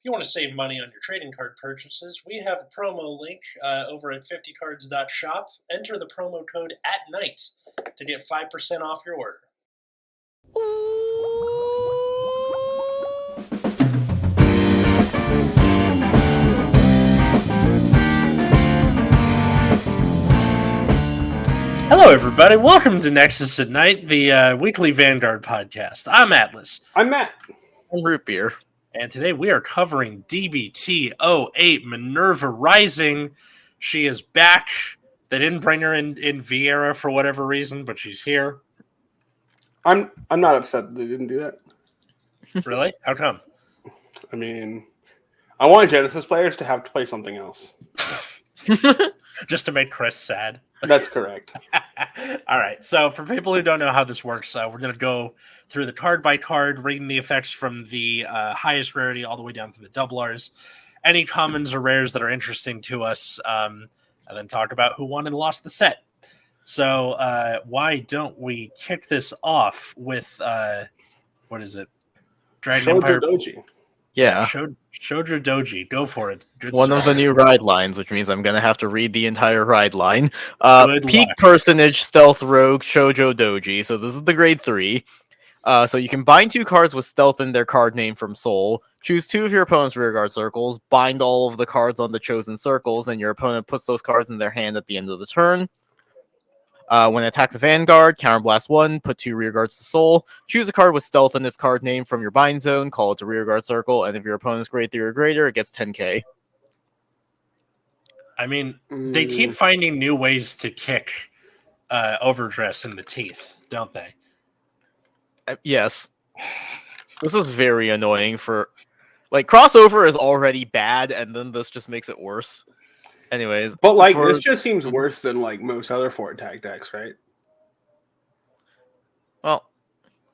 you want to save money on your trading card purchases, we have a promo link over at 50cards.shop. Enter the promo code ATNIGHT to get 5% off your order. Hello, everybody. Welcome to Nexus at Night, the weekly Vanguard podcast. I'm Atlas. I'm Matt. I'm Root Beer. And today we are covering DBT 08 Minerva Rising. She is back. They didn't bring her in Vieira for whatever reason, but she's here. I'm not upset that they didn't do that. Really? How come? I mean, I wanted Genesis players to have to play something else. Just to make Chris sad. That's correct. All right. So for people who don't know how this works, we're going to go through the card by card, reading the effects from the highest rarity all the way down to the double Rs. Any commons or rares that are interesting to us, and then talk about who won and lost the set. So why don't we kick this off with, what is it? Dragon Shoujo Empire Doji. Yeah. Shoujo Doji. Go for it. Good One stuff. of the new ride lines, which means I'm going to have to read the entire ride line. Good Peak luck. Personage, Stealth Rogue, Shoujo Doji. So this is the grade 3. So you can bind 2 cards with Stealth in their card name from Soul. Choose 2 of your opponent's rearguard circles. Bind all of the cards on the chosen circles, and your opponent puts those cards in their hand at the end of the turn. When it attacks a Vanguard, counterblast 1, put 2 rearguards to Soul. Choose a card with Stealth in its card name from your bind zone, call it a rearguard circle, and if your opponent's grade 3 or greater, it gets 10k. I mean, they keep finding new ways to kick Overdress in the teeth, don't they? Yes. This is very annoying for... Like, crossover is already bad, and then this just makes it worse. Anyways. But, like, this just seems worse than, like, most other Fort Tag decks, right? Well,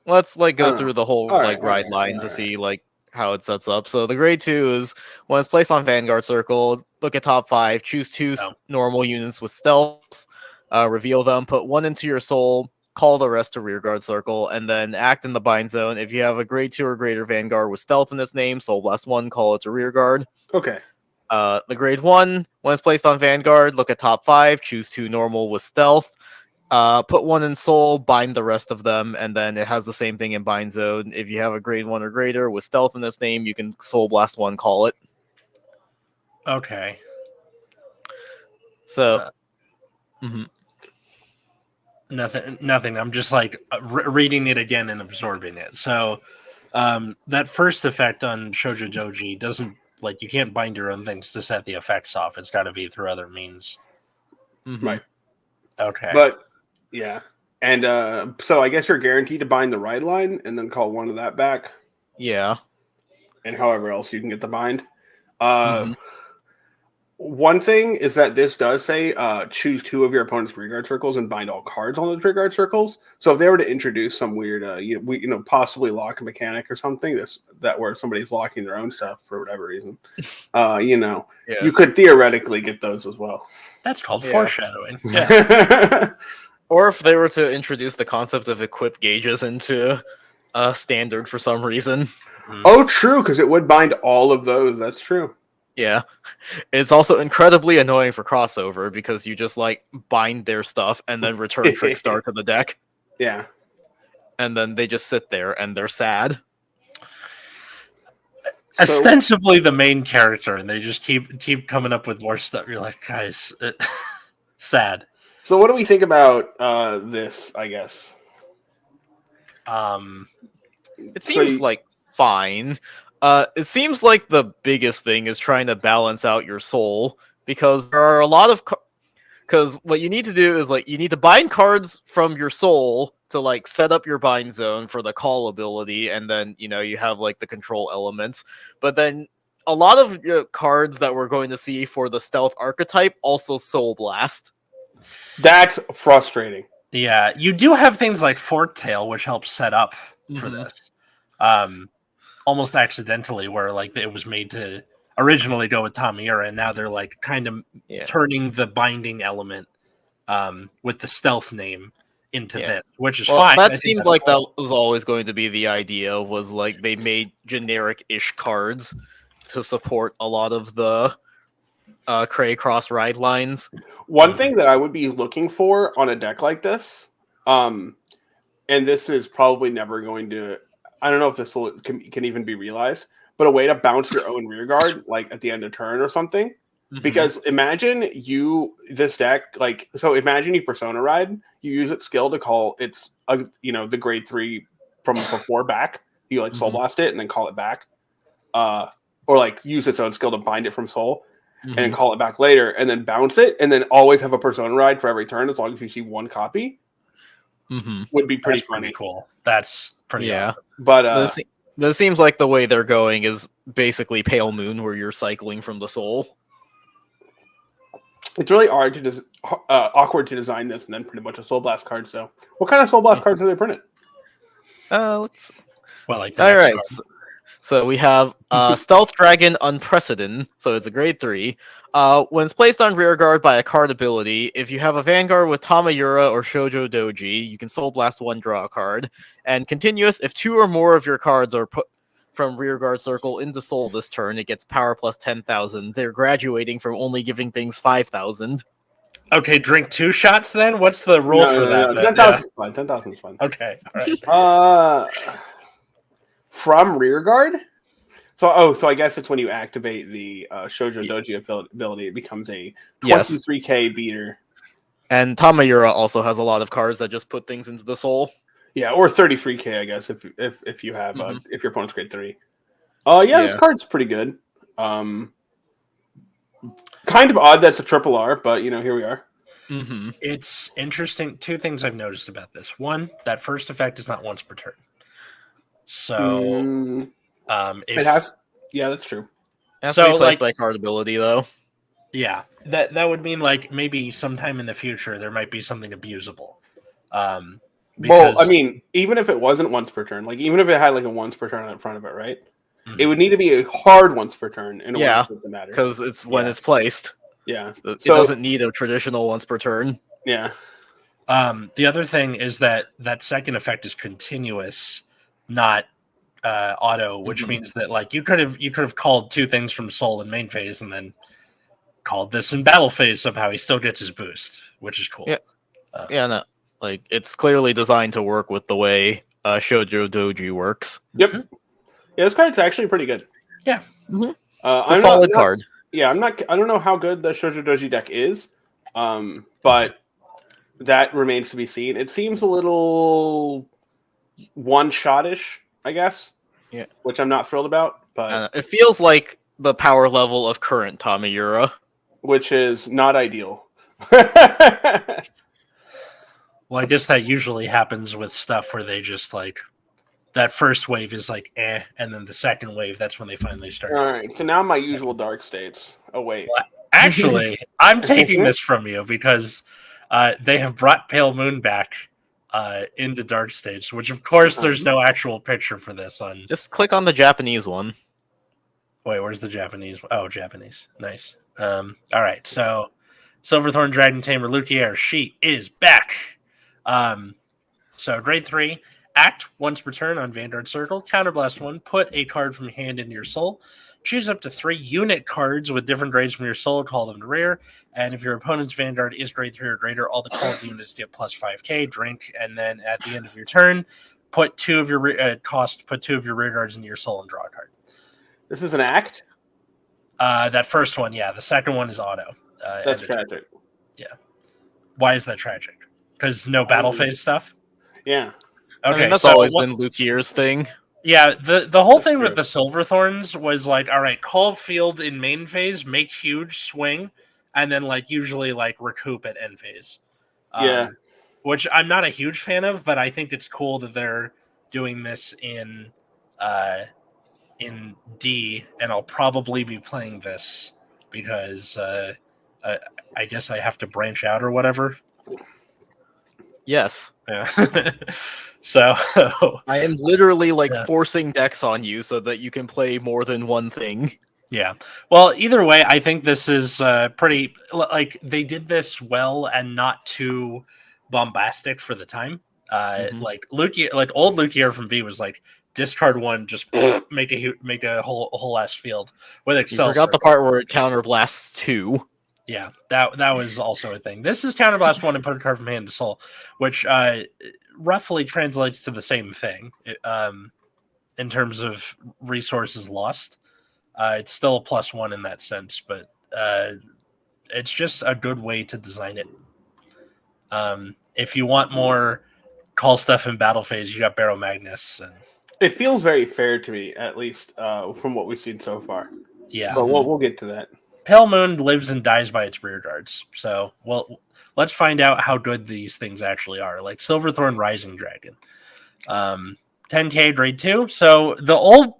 let's, like, go through the whole, ride line to see, like, how it sets up. So the grade 2 is, when it's placed on Vanguard Circle, look at top 5, choose 2 normal units with Stealth, reveal them, put 1 into your Soul, call the rest to Rearguard Circle, and then act in the bind zone. If you have a grade 2 or greater Vanguard with Stealth in its name, Soul Blast 1, call it to Rearguard. Okay. The grade 1, when it's placed on Vanguard, look at top 5, choose 2 normal with Stealth, put 1 in Soul, bind the rest of them, and then it has the same thing in bind zone. If you have a grade 1 or greater with Stealth in its name, you can Soul Blast 1, call it. Okay. So... Nothing. I'm just like reading it again and absorbing it. So that first effect on Shoujo Doji doesn't, like, you can't bind your own things to set the effects off. It's got to be through other means. Right. Okay. But, yeah. And so I guess you're guaranteed to bind the ride line and then call 1 of that back. Yeah. And however else you can get the bind. One thing is that this does say choose 2 of your opponent's rearguard circles and bind all cards on those rearguard circles. So if they were to introduce some weird, possibly lock mechanic or something, that where somebody's locking their own stuff for whatever reason, you could theoretically get those as well. That's called foreshadowing. Yeah. Or if they were to introduce the concept of equip gauges into standard for some reason. Oh, true, because it would bind all of those. That's true. Yeah. It's also incredibly annoying for crossover because you just, like, bind their stuff and then return Trickstar to the deck. Yeah. And then they just sit there and they're sad. Ostensibly the main character, and they just keep coming up with more stuff. You're like, guys, sad. So what do we think about this, I guess? It seems like fine. It seems like the biggest thing is trying to balance out your Soul, because there are a lot of... Because what you need to do is, like, you need to bind cards from your Soul to, like, set up your bind zone for the call ability, and then, you have, like, the control elements. But then a lot of cards that we're going to see for the Stealth archetype also Soul Blast. That's frustrating. Yeah, you do have things like Fork Tail, which helps set up for this. Almost accidentally, where, like, it was made to originally go with Tamira, and now they're, like, kind of turning the binding element with the Stealth name into this, which is fine. That seemed like that was always going to be the idea, was, like, they made generic-ish cards to support a lot of the Cray Cross ride lines. One thing that I would be looking for on a deck like this, and this is probably never going to, I don't know if this can even be realized, but a way to bounce your own rear guard, like at the end of turn or something. Mm-hmm. Because imagine this deck, like, so imagine you Persona ride, you use its skill to call the grade 3 from before back. You like Soul Blast it and then call it back. Or like use its own skill to bind it from Soul and then call it back later and then bounce it and then always have a Persona ride for every turn as long as you see one copy. Would be pretty funny. Pretty cool. That's pretty awesome. But it seems like the way they're going is basically Pale Moon, where you're cycling from the Soul. It's really hard to awkward to design this and then print a bunch of Soul Blast cards. So, what kind of Soul Blast cards are they printed? Let's. Well, like all right. So we have Stealth Dragon Unprecedented. So it's a grade 3. When it's placed on rear guard by a card ability, if you have a Vanguard with Tamayura or Shoujo Doji, you can Soul Blast 1, draw a card. And continuous, if 2 or more of your cards are put from rear guard circle into Soul this turn, it gets power plus 10,000. They're graduating from only giving things 5,000. Okay, drink 2 shots then? What's the rule for that? 10,000 is fine. 10,000 is fine. Okay, all right. From rear guard? So I guess it's when you activate the Shoujo Doji ability, it becomes a 23k beater. And Tamayura also has a lot of cards that just put things into the Soul. Yeah, or 33k, I guess, if you have if your opponent's grade 3. This card's pretty good. Kind of odd that's a triple R, but here we are. It's interesting. 2 things I've noticed about this. 1, that first effect is not once per turn. So it has. Yeah, that's true. It has to be placed by card ability, though. Yeah, that would mean like maybe sometime in the future there might be something abusable. Well, I mean, even if it wasn't once per turn, like even if it had like a once per turn in front of it, right? It would need to be a hard once per turn in order for it to matter. Because it's when it's placed. Yeah. It doesn't need a traditional once per turn. Yeah. The other thing is that second effect is continuous, not auto, which means that like you could have called 2 things from Soul in main phase and then called this in battle phase somehow. He still gets his boost, which is cool. No. Like, it's clearly designed to work with the way Shoujo Doji works. Yep. Yeah, this card's actually pretty good. Yeah. It's a solid card. Yeah, I don't know how good the Shoujo Doji deck is, but that remains to be seen. It seems a little one-shot-ish, I guess. Yeah. Which I'm not thrilled about, but it feels like the power level of current Tamayura. Which is not ideal. Well, I guess that usually happens with stuff where they just like that first wave is like and then the second wave, that's when they finally start. All right, so now my usual dark states. Oh wait, well, actually, I'm taking this from you because they have brought Pale Moon back into dark states, which of course there's no actual picture for this on. Just click on the Japanese one. Wait, where's the Japanese? Oh, Japanese, nice. All right, so Silverthorn Dragon Tamer Lukier, she is back. So grade 3, act once per turn on Vanguard Circle, counterblast 1, put a card from your hand into your Soul, choose up to 3 unit cards with different grades from your Soul, call them to rear, and if your opponent's Vanguard is grade 3 or greater, all the called units get plus 5k, drink, and then at the end of your turn, put 2 of your rear guards into your Soul and draw a card. This is an act? That first one, yeah. The second one is auto. That's tragic. Yeah. Why is that tragic? Because no battle phase stuff? Yeah. Okay, I mean, that's always been Lukier's thing. Yeah, the whole thing with the Silverthorns was like, all right, call field in main phase, make huge swing, and then like usually like recoup at end phase. Which I'm not a huge fan of, but I think it's cool that they're doing this in D, and I'll probably be playing this because I guess I have to branch out or whatever. Yes. Yeah. So I am literally forcing decks on you so that you can play more than one thing. Yeah. Well, either way, I think this is pretty like they did this well and not too bombastic for the time. Like Lukier, like old Lukier from V was like discard one, just make a whole ass field with You Excel. forgot the part where it counterblasts 2. Yeah, that was also a thing. This is counterblast 1 and put a card from hand to soul, which roughly translates to the same thing in terms of resources lost. It's still a +1 in that sense, but it's just a good way to design it. If you want more call stuff in battle phase, you got Barrow Magnus. And It feels very fair to me, at least from what we've seen so far. yeah, But we'll get to that. Pale Moon lives and dies by its rear guards. So, let's find out how good these things actually are. Like Silverthorn Rising Dragon. 10k grade 2. So, the old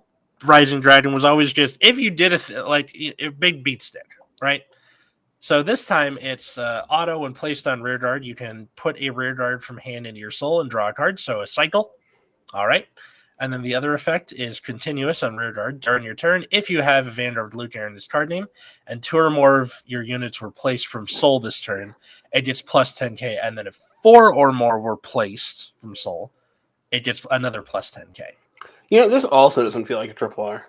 Rising Dragon was always just, if you did a big beat stick, right? So, this time it's auto when placed on rear guard. You can put a rear guard from hand into your soul and draw a card. So, a cycle. All right. And then the other effect is continuous on rear guard during your turn. If you have a Vanguard Lucair in this card name, and 2 or more of your units were placed from Soul this turn, it gets plus 10k. And then if 4 or more were placed from Soul, it gets another plus 10k. You know, this also doesn't feel like a triple R.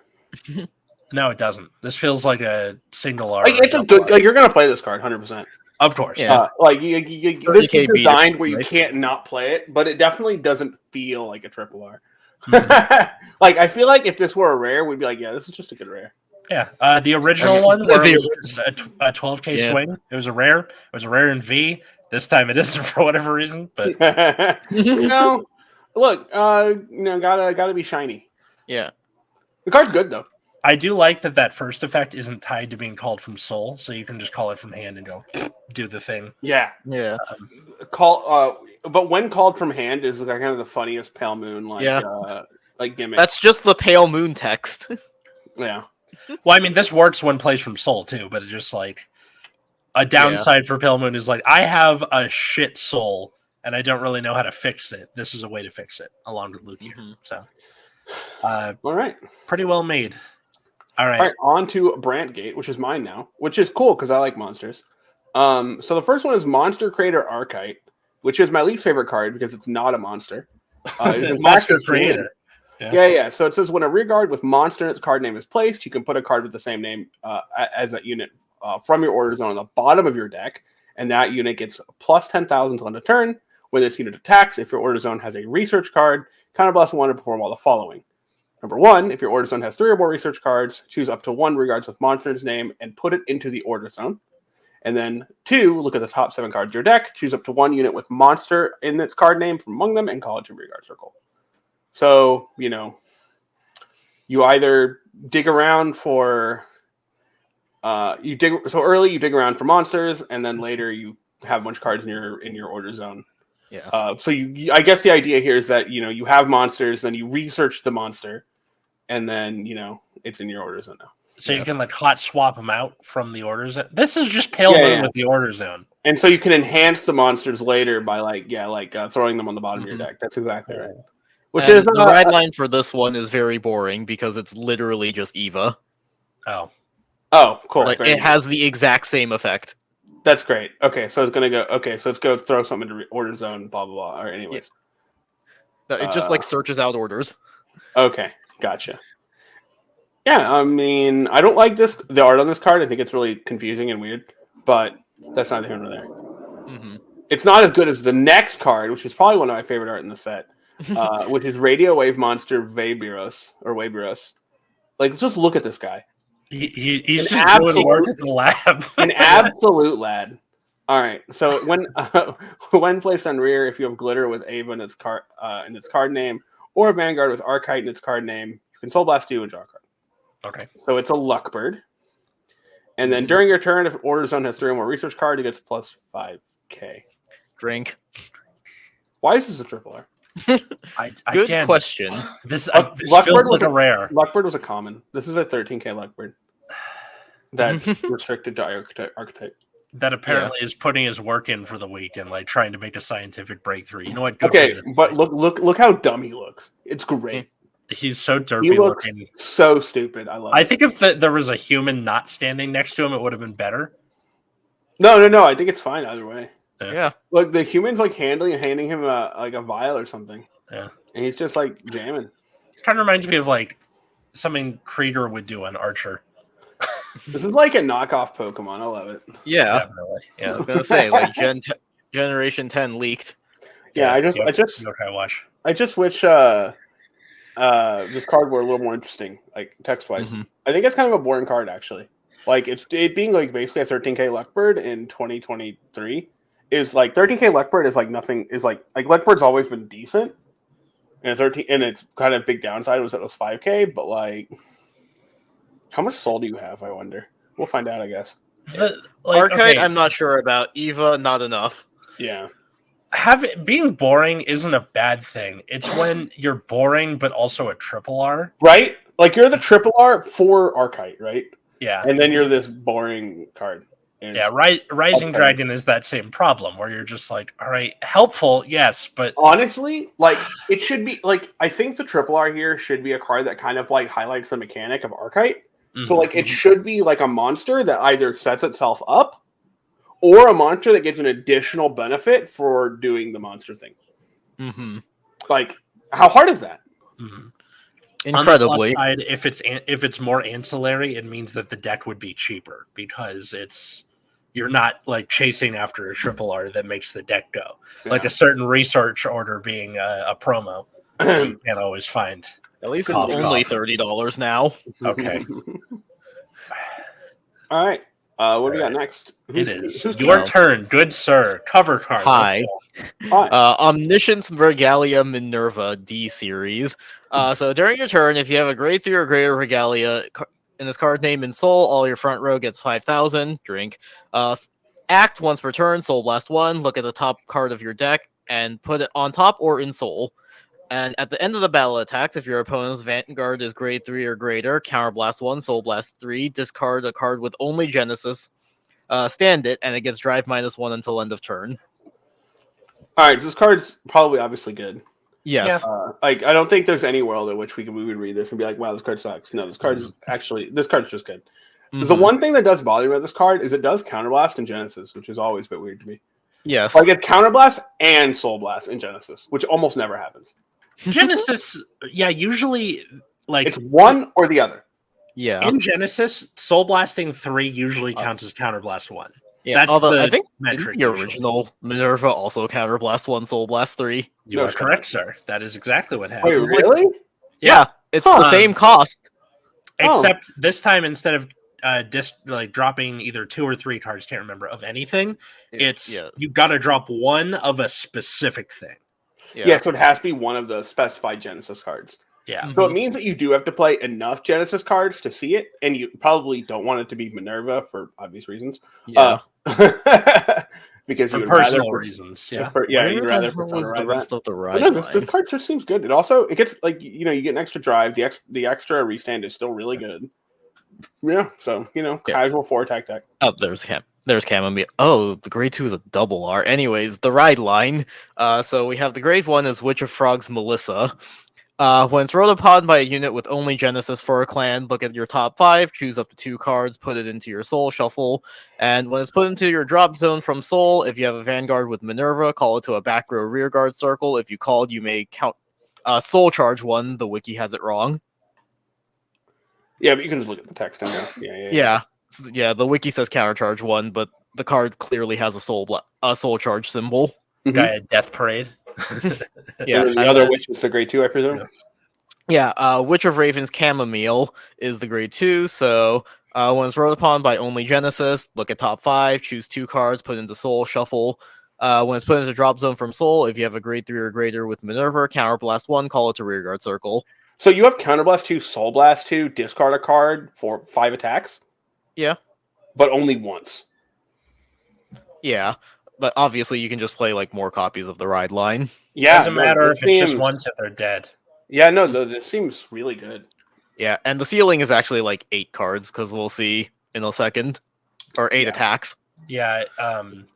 No, it doesn't. This feels like a single R. Like, it's a good. Like, you're gonna play this card 100%. Of course. Yeah. This is designed where you nice. can't not play it, but it definitely doesn't feel like a triple R. Mhm. Like, I feel like if this were a rare, we'd be like, yeah, this is just a good rare. Yeah. The original one where it was a 12k swing. It was a rare. It was a rare in V. This time it isn't for whatever reason. But No, look, gotta be shiny. Yeah. The card's good though. I do like that first effect isn't tied to being called from soul, so you can just call it from hand and go do the thing. Yeah. But when called from hand is like kind of the funniest Pale Moon like gimmick. That's just the Pale Moon text. Yeah. Well, I mean, this works when placed from soul too, but it's just like a downside for Pale Moon is like I have a shit soul and I don't really know how to fix it. This is a way to fix it, along with Luke here. So, all right, pretty well made. All right, on to Brantgate, which is mine now, which is cool because I like monsters. So the first one is Monster Creator Archite, which is my least favorite card because it's not a monster. It's Monster Creator. Yeah. So it says when a rear guard with monster in its card name is placed, you can put a card with the same name as that unit from your order zone on the bottom of your deck, and that unit gets plus 10,000 to end a turn. When this unit attacks, if your order zone has a research card, counterblast 1 to perform all the following. Number 1, if your order zone has 3 or more research cards, choose up to 1 regards with monster's name and put it into the order zone. And then 2, look at the top 7 cards of your deck, choose up to 1 unit with monster in its card name from among them and call it to rearguard circle. So, you either dig around for you dig around for monsters, and then later you have a bunch of cards in your order zone. Yeah. So I guess the idea here is that you have monsters, then you research the monster, and then it's in your order zone now. So you can hot swap them out from the order zone. This is just Pale Moon with the order zone. And so you can enhance the monsters later by throwing them on the bottom of your deck. That's exactly right. Which is the red line for this one is very boring because it's literally just Eva. Oh, cool. It has the exact same effect. That's great. Okay, so it's gonna go. Okay, so let's go throw something into order zone. Blah blah blah. All right. Anyways, it just searches out orders. Okay, gotcha. Yeah, I mean, I don't like the art on this card. I think it's really confusing and weird, but that's neither here nor there. Mm-hmm. It's not as good as the next card, which is probably one of my favorite art in the set, which is Radio Wave Monster Weberos. Like, just look at this guy. He's just doing work at the lab. An absolute lad. All right. So when placed on rear, if you have glitter with Ava in its card name, or a Vanguard with Archite in its card name, you can Soul Blast 2 and draw a card. Okay. So it's a luck bird. And then during your turn, if Order Zone has 3 or more research card, it gets plus 5k. Drink. Why is this a triple R? Good question. This feels like a rare. Luckbird was a common. This is a 13k Luckbird. That's restricted to Archetype. That apparently is putting his work in for the week and trying to make a scientific breakthrough. You know what? Okay, but look how dumb he looks. It's great. He's so derpy looking. So stupid. I love it. I think if there was a human not standing next to him, it would have been better. No. I think it's fine either way. Yeah. Look, the human's handing him a vial or something. Yeah. And he's just jamming. It kind of reminds me of like something Creator would do on Archer. This is like a knockoff Pokemon. I love it. Yeah, Definitely. I Yeah. was gonna say like Generation 10 leaked. Yeah, I Yep. just Okay, watch. I just wish this card were a little more interesting, like text wise. Mhm. I think it's kind of a boring card actually. Like it being like basically a 13k Luckbird in 2023 is like 13k Luckbird is like nothing is like Luckbird's always been decent. And 13 and its kind of big downside was that it was 5k, but like how much soul do you have, I wonder? We'll find out, I guess. Arcite, okay, I'm not sure about. Eva, not enough. Yeah. being boring isn't a bad thing. It's when you're boring but also a triple R. Right? Like you're the triple R for Arcite, right? Yeah. And then you're this boring card. And Yeah, it's- Rising Okay. Dragon is that same problem where you're just like, all right, helpful, yes, but honestly, like it should be like I think the triple R here should be a card that kind of like highlights the mechanic of Arcite. So like it should be like a monster that either sets itself up or a monster that gets an additional benefit for doing the monster thing. Mm-hmm. Like how hard is that? mhm. Incredibly. On the plus side, if it's more ancillary, it means that the deck would be cheaper because you're not like chasing after a triple R that makes the deck go. Like a certain research order being a promo that you can't always find. At least Cough, it's only cough. $30 now. Okay. All right. What do we got next? It is who's your go? turn, good sir. Cover card. Hi. Let's go. Hi. Omniscience Regalia Minerva D series. So during your turn, if you have a grade 3 or greater Regalia in this card name in Soul, all your front row gets 5,000. Drink. Act once per turn, Soul Blast 1. Look at the top card of your deck and put it on top or in Soul. And at the end of the battle attacks, if your opponent's Vanguard is grade 3 or greater, Counterblast 1, Soul Blast 3, discard a card with only Genesis, stand it, and it gets Drive -1 until end of turn. All right, so this card's probably obviously good. Yes. Like I don't think there's any world in which we would read this and be like, "Wow, this card sucks." No, this card's this card's just good. Mhm. The one thing that does bother me about this card is it does Counterblast in Genesis, which is always a bit weird to me. Yes. Like it's Counterblast and Soul Blast in Genesis, which almost never happens. Genesis, yeah, usually like It's one or the other. Yeah. in Genesis, Soul Blasting 3 usually counts as Counterblast 1. Yeah. That's Although the I think metric the usually. original Minerva also Counterblast 1, Soul Blast 3. You No, are it's correct, sir. That is exactly what Wait, happens. is like- really? Yeah. It's Huh. the same cost. Except this time, instead of dropping either 2 or 3 cards, can't remember, of anything, it's yeah. you got to drop one of a specific thing. Yeah, so it has to be one of the specified Genesis cards. Yeah. So it means that you do have to play enough Genesis cards to see it, and you probably don't want it to be Minerva for obvious reasons. Yeah. Because For you would rather personal put- reasons. Yeah. yeah, Where you'd the rather hell Persona was the ride rest that. of the But ride no, this line? card just seems good. It also it gets like you get an extra drive. The extra restand is still really good. Yeah, so Yeah. casual 4-attack deck. Oh, there's Chamomile. Oh, the grade 2 is a double R. Anyways, the ride line. So we have the grade 1 is Witch of Frogs Melissa. When it's rolled upon by a unit with only Genesis for a clan, look at your top 5, choose up to 2 cards, put it into your Soul Shuffle, and when it's put into your drop zone from Soul, if you have a Vanguard with Minerva, call it to a back row rear guard circle. If you called, you may count Soul Charge 1. The wiki has it wrong. Yeah, but you can just look at the text and go, Yeah, the wiki says countercharge 1, but the card clearly has a soul charge symbol. Gaia Death Parade. Yeah, And then the and other then- witch is the grade 2, I presume. Yeah, Witch of Ravens Chamomile is the grade 2, so when it's rolled upon by only Genesis, look at top 5, choose 2 cards, put into Soul, shuffle. When it's put into drop zone from Soul, if you have a grade 3 or greater with Minerva, counterblast 1, call it to rearguard circle. So you have Counterblast 2, Soul Blast 2, discard a card for 5 attacks? Yeah. But only once. Yeah, but obviously you can just play like more copies of the ride line. Yeah. Doesn't matter if it's just once if they're dead. Yeah, no, this seems really good. Yeah, and the ceiling is actually like 8 cards, because we'll see in a second. Or 8 attacks. Yeah.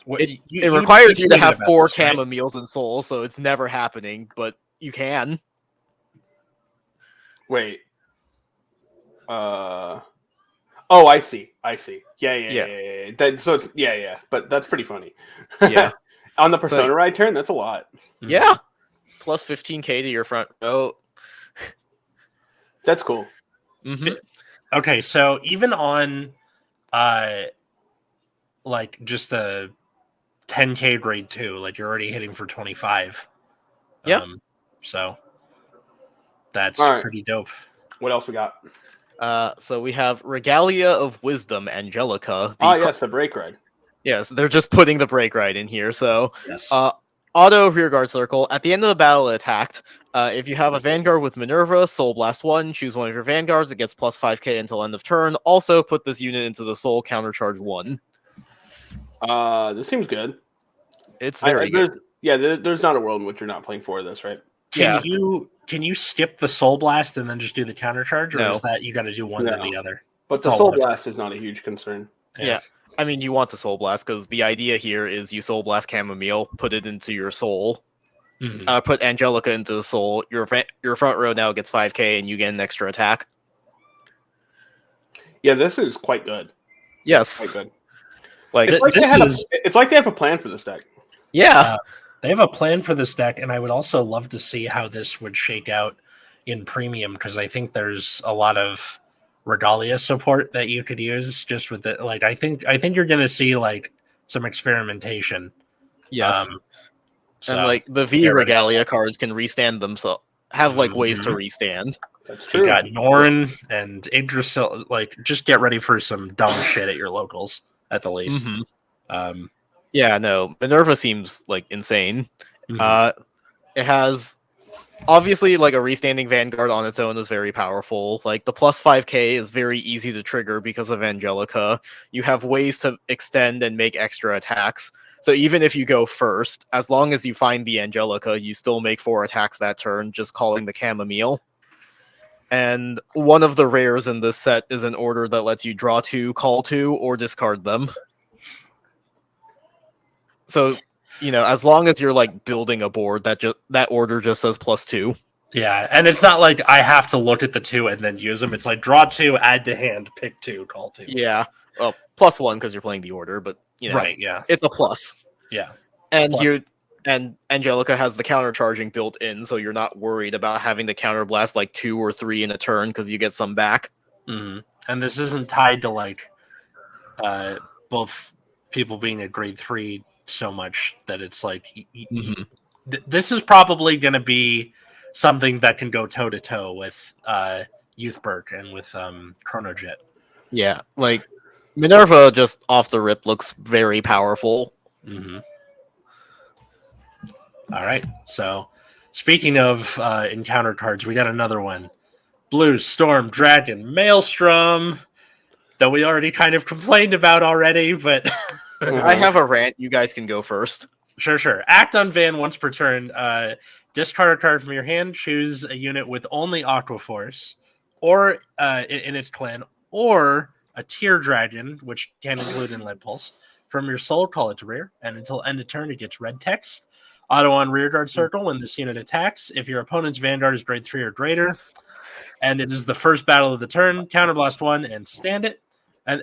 It requires you to have 4 this, right? Chamomiles in Soul, so it's never happening, but you can. Wait. Oh, I see. Yeah. So it's but that's pretty funny. Yeah. On the Persona ride turn, that's a lot. Yeah. Plus 15k to your front row. That's cool. Mm-hmm. Okay, so even on like just a 10k grade 2, like you're already hitting for 25. Yeah. So that's All right. pretty dope. What else we got? So we have Regalia of Wisdom, Angelica. Yes, the break ride. Yes, they're just putting the break ride in here. So, Yes. auto rearguard circle. At the end of the battle, it attacked. If you have a Vanguard with Minerva, Soul Blast 1, choose one of your Vanguards. It gets plus 5k until end of turn. Also, put this unit into the Soul Countercharge 1. This seems good. It's very good. There's not a world in which you're not playing for this, right? Can you skip the Soul Blast and then just do the countercharge, or No. is that you got to do one then the other? But the all Soul different. Blast is not a huge concern. Yeah. I mean, you want the Soul Blast because the idea here is you Soul Blast Chamomile, put it into your Soul, Mhm. put Angelica into the Soul. Your front row now gets 5k, and you get an extra attack. Yeah, this is quite good. Yes, Quite good. like It's like they have a plan for this deck. yeah, They have a plan for this deck, and I would also love to see how this would shake out in premium, because I think there's a lot of Regalia support that you could use just with it. Like I think you're gonna see like some experimentation. yes, So and like the V get ready. Regalia cards can restand themselves. Have like ways to Mhm. restand. That's You true. got Norn and Yggdrasil. Like, just get ready for some dumb shit at your locals at the least. Mhm. Yeah, no, Minerva seems like insane. Mhm. It has obviously like a restanding Vanguard on its own is very powerful. Like the plus 5k is very easy to trigger because of Angelica. You have ways to extend and make extra attacks. So even if you go first, as long as you find the Angelica, you still make 4 attacks that turn, just calling the Chamomile. And one of the rares in this set is an order that lets you draw 2, call 2, or discard them. So, as long as you're like building a board, that order just says +2. Yeah, and it's not like I have to look at the 2 and then use them. It's like draw 2, add to hand, pick 2, call 2. Yeah. Well, +1 because you're playing the order, but Right, yeah. it's a plus. Yeah. And Plus. and Angelica has the counter charging built in, so you're not worried about having to counter blast like 2 or 3 in a turn because you get some back. Mm-hmm. And this isn't tied to like both people being a grade 3 so much that it's like this is probably going to be something that can go toe to toe with Youthberg and with Chronojet. Yeah, like Minerva just off the rip looks very powerful. Mm-hmm. All right. So, speaking of encounter cards, we got another one: Blue Storm Dragon Maelstrom, that we already kind of complained about already, but I have a rant. You guys can go first. Sure. Act on Van once per turn. Discard a card from your hand. Choose a unit with only Aqua Force, or in its clan, or a Tear Dragon, which can include Inlet Pulse, from your soul. Call it to rear, and until end of turn, it gets red text. Auto on rearguard circle when this unit attacks. If your opponent's Vanguard is grade 3 or greater, and it is the first battle of the turn, counterblast 1 and stand it. And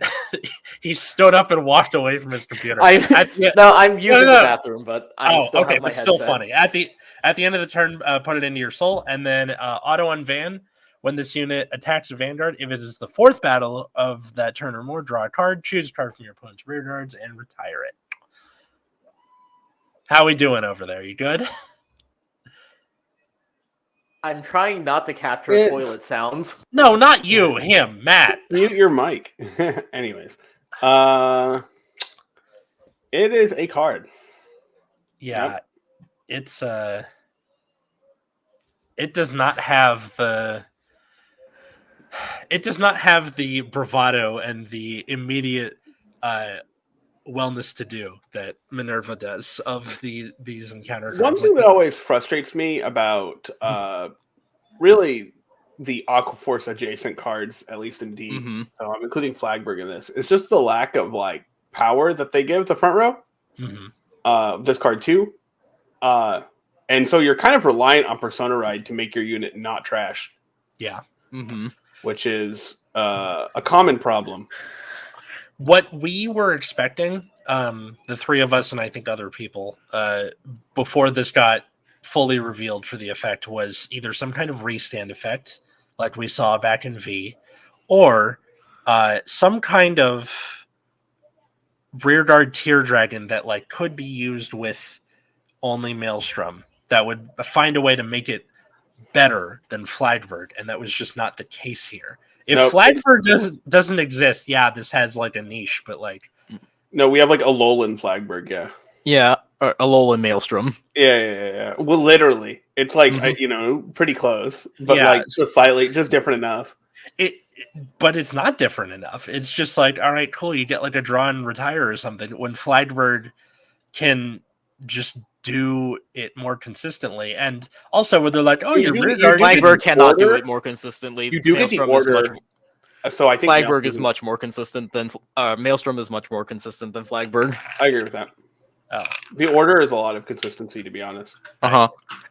he stood up and walked away from his computer. I'm using the bathroom, but I still have my headset. Still funny. At the end of the turn, put it into your soul, and then auto on Van. When this unit attacks a Vanguard, if it is the 4th battle of that turn or more, draw a card, choose a card from your opponent's rear guards, and retire it. How we doing over there? You good? I'm trying not to capture toilet sounds. No, not you. Him, Matt. Mute your mic. Anyways, it is a card. Yeah, yep. It's it does not have the bravado and the immediate wellness to do that Minerva does of these encounter cards. One thing that always frustrates me about really the Aquaforce adjacent cards, at least in D, so I'm including Flagberg in this, it's just the lack of like power that they give the front row. This card too. And so you're kind of reliant on Persona Ride to make your unit not trash. Yeah. Which is a common problem. What we were expecting, the 3 of us and I think other people, before this got fully revealed for the effect, was either some kind of restand effect like we saw back in V, or some kind of rearguard tier dragon that like could be used with only Maelstrom that would find a way to make it better than Flagberg, and that was just not the case here. If Nope. Flagberg doesn't exist, yeah, this has like a niche, but like No, we have like Alolan Flagberg, yeah. Yeah, Alolan Maelstrom. Yeah. Well, literally, it's like pretty close, but Yeah, like just slightly, just different enough. But it's not different enough. It's just like, all right, cool, you get like a draw and retire or something. When Flagberg can just do it more consistently, and also where they're like, oh, your rear guard. Flagberg cannot do it more consistently. You do get the order. So I think Flagberg is much more consistent than Maelstrom is much more consistent than Flagberg. I agree with that. Oh. The order is a lot of consistency, to be honest.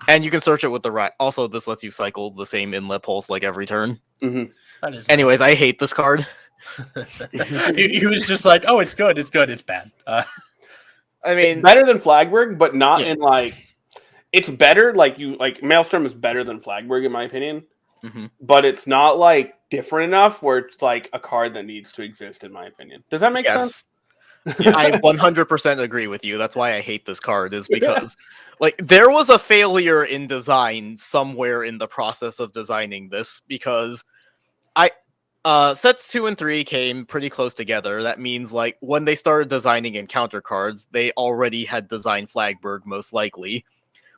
And you can search it with the right. Also, this lets you cycle the same inlet pulse like every turn. Mm-hmm. That is Anyways, I hate this card. he was just like, oh, it's good, it's bad. I mean, it's better than Flagberg, but not in like. It's better, like Maelstrom is better than Flagberg in my opinion, but it's not like different enough where it's like a card that needs to exist in my opinion. Does that make sense? I 100% agree with you. That's why I hate this card, is because like there was a failure in design somewhere in the process of designing this, because sets 2 and 3 came pretty close together. That means like when they started designing encounter cards, they already had designed Flagberg most likely,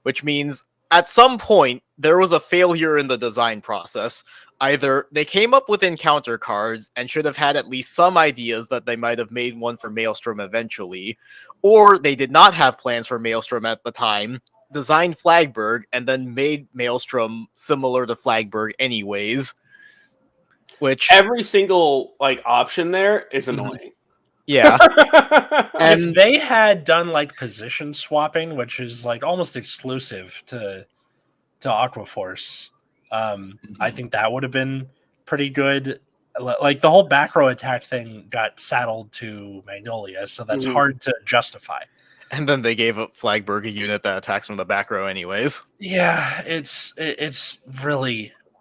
which means at some point there was a failure in the design process. Either they came up with encounter cards and should have had at least some ideas that they might have made one for Maelstrom eventually, or they did not have plans for Maelstrom at the time, designed Flagberg, and then made Maelstrom similar to Flagberg anyways. Which every single like option there is annoying. Yeah. And if they had done like position swapping, which is like almost exclusive to Aquaforce, I think that would have been pretty good. Like the whole back row attack thing got saddled to Magnolia, so that's hard to justify. And then they gave up Flagberg a unit that attacks from the back row anyways. Yeah, it's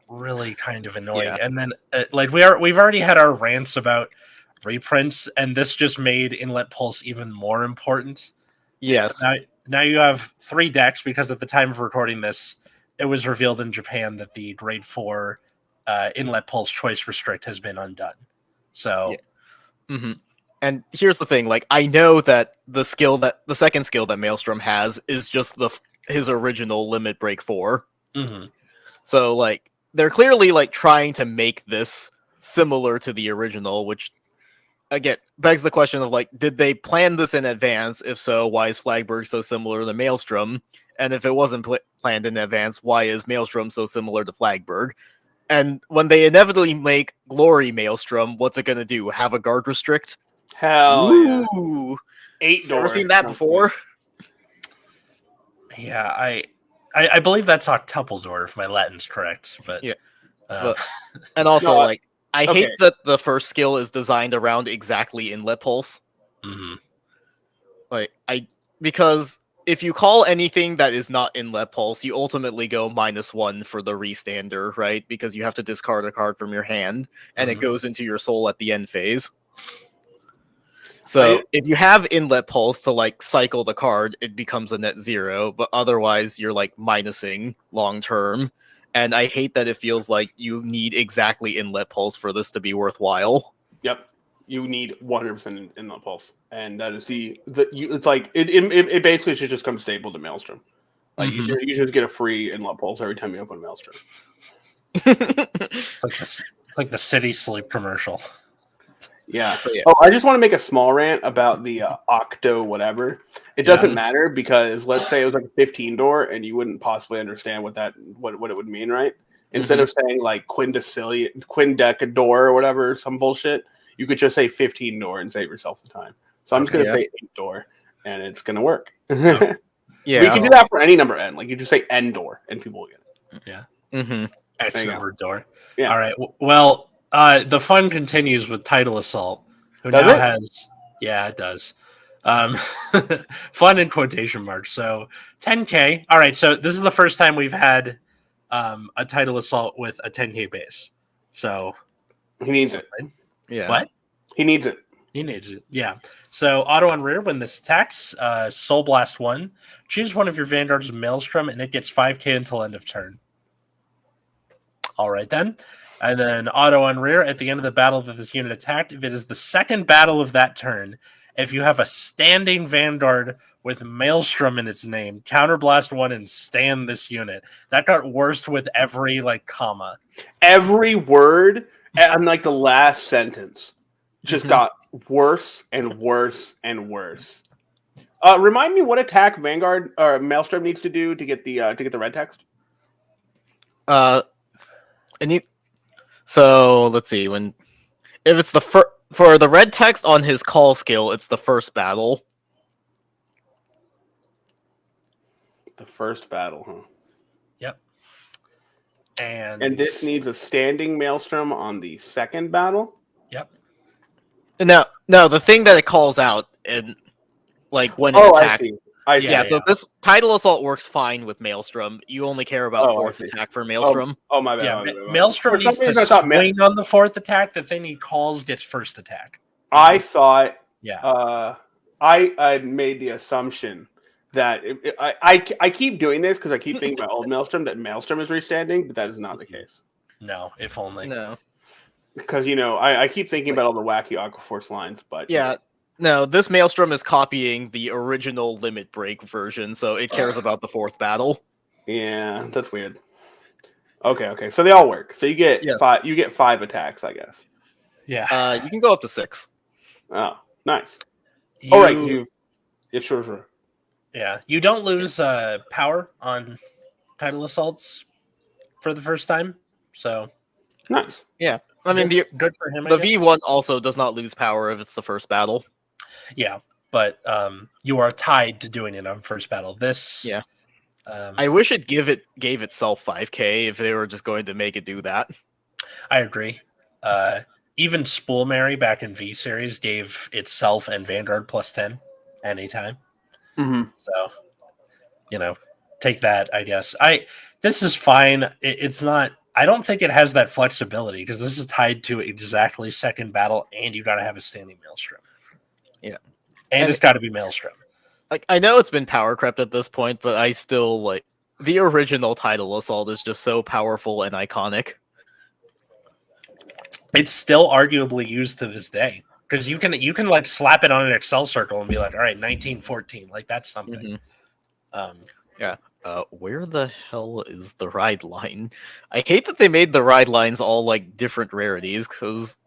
really kind of annoying. Yeah. And then like we've already had our rants about reprints, and this just made Inlet Pulse even more important. Yes. Now you have 3 decks, because at the time of recording this, it was revealed in Japan that the grade 4 Inlet Pulse Choice Restrict has been undone. So, And here's the thing: like, I know that the second skill that Maelstrom has is just his original Limit Break 4. So, like, they're clearly like trying to make this similar to the original, which again begs the question of like, did they plan this in advance? If so, why is Flagberg so similar to Maelstrom? And if it wasn't planned in advance, why is Maelstrom so similar to Flagberg? And when they inevitably make Glory Maelstrom, what's it going to do? Have a guard restrict? Hell Ooh. Yeah. 8 doors. Ever seen that before? Yeah, I believe that's Octuple, if my Latin's correct. But yeah. And also, No, like, I hate that the first skill is designed around exactly Inlet Pulse. Like, because if you call anything that is not Inlet Pulse, you ultimately go -1 for the restander, right? Because you have to discard a card from your hand, and it goes into your soul at the end phase. So if you have Inlet Pulse to like cycle the card, it becomes a net 0, but otherwise you're like minusing long term. And I hate that it feels like you need exactly Inlet Pulse for this to be worthwhile. Yep. You need 100% Inlet Pulse. And that is it's like it basically should just come stable to Maelstrom. Like you should get a free Inlet Pulse every time you open Maelstrom. It's like the City Sleep commercial. Yeah. Oh, I just want to make a small rant about the Octo whatever. It doesn't matter, because let's say it was like a 15 door and you wouldn't possibly understand what it would mean, right? Instead of saying like Quindecador or whatever, some bullshit, you could just say 15 door and save yourself the time. So I'm just gonna say 8 door, and it's gonna work. Yeah, you can do that for any number n. Like you just say n door, and people will get it. Yeah. X number door. Yeah. All right. Well, the fun continues with Title Assault, who Does now it? has. Yeah, it does. Fun in quotation marks. So 10K. All right. So this is the first time we've had a Tidal Assault with a 10k base. So He needs it. Yeah. what? He needs it. He needs it. Yeah. So auto on rear when this attacks, Soul Blast 1. Choose one of your Vanguards with Maelstrom, and it gets 5k until end of turn. All right then. And then auto on rear at the end of the battle that this unit attacked. If it is the second battle of that turn, if you have a standing Vanguard with Maelstrom in its name, counterblast 1 and stand this unit. That got worse with every comma. Every word and like the last sentence just got worse and worse and worse. Remind me what attack Vanguard or Maelstrom needs to do to get the red text. So let's see if it's for the red text on his call skill, it's the first battle. The first battle, huh? Yep. And this needs a standing Maelstrom on the second battle. Yep. No, the thing that it calls out and when it attacks. I see. Yeah, so this Tidal Assault works fine with Maelstrom. You only care about fourth attack for Maelstrom. Oh my bad. Yeah, my bad. Maelstrom needs to swing on the fourth attack. The thing he calls gets first attack. I thought. Yeah. I made the assumption that I keep doing this because I keep thinking about old Maelstrom that Maelstrom is restanding, but that is not the case. No, if only. No. Because I keep thinking about all the wacky Aquaforce lines, but yeah. No, this Maelstrom is copying the original Limit Break version, so it cares about the fourth battle. Yeah, that's weird. Okay, so they all work. So you get five. You get 5 attacks, I guess. Yeah. You can go up to 6. Oh, nice. All right, yeah, sure. Yeah, you don't lose power on Tidal Assaults for the first time, so nice. Yeah, I mean good for him. The V1 also does not lose power if it's the first battle. Yeah, but you are tied to doing it on first battle. Yeah. I wish it gave itself 5k if they were just going to make it do that. I agree. Even Spool Mary back in V series gave itself and Vanguard plus 10 anytime. Mm-hmm. So, take that, I guess. This is fine. It's not. I don't think it has that flexibility because this is tied to exactly second battle, and you got to have a standing Maelstrom. Yeah, and it's got to be Maelstrom. I know it's been power crept at this point, but I still the original Tidal Assault is just so powerful and iconic. It's still arguably used to this day because you can slap it on an Excel circle and be like, all right, 1914, that's something. Mm-hmm. Yeah. Where the hell is the ride line? I hate that they made the ride lines all different rarities because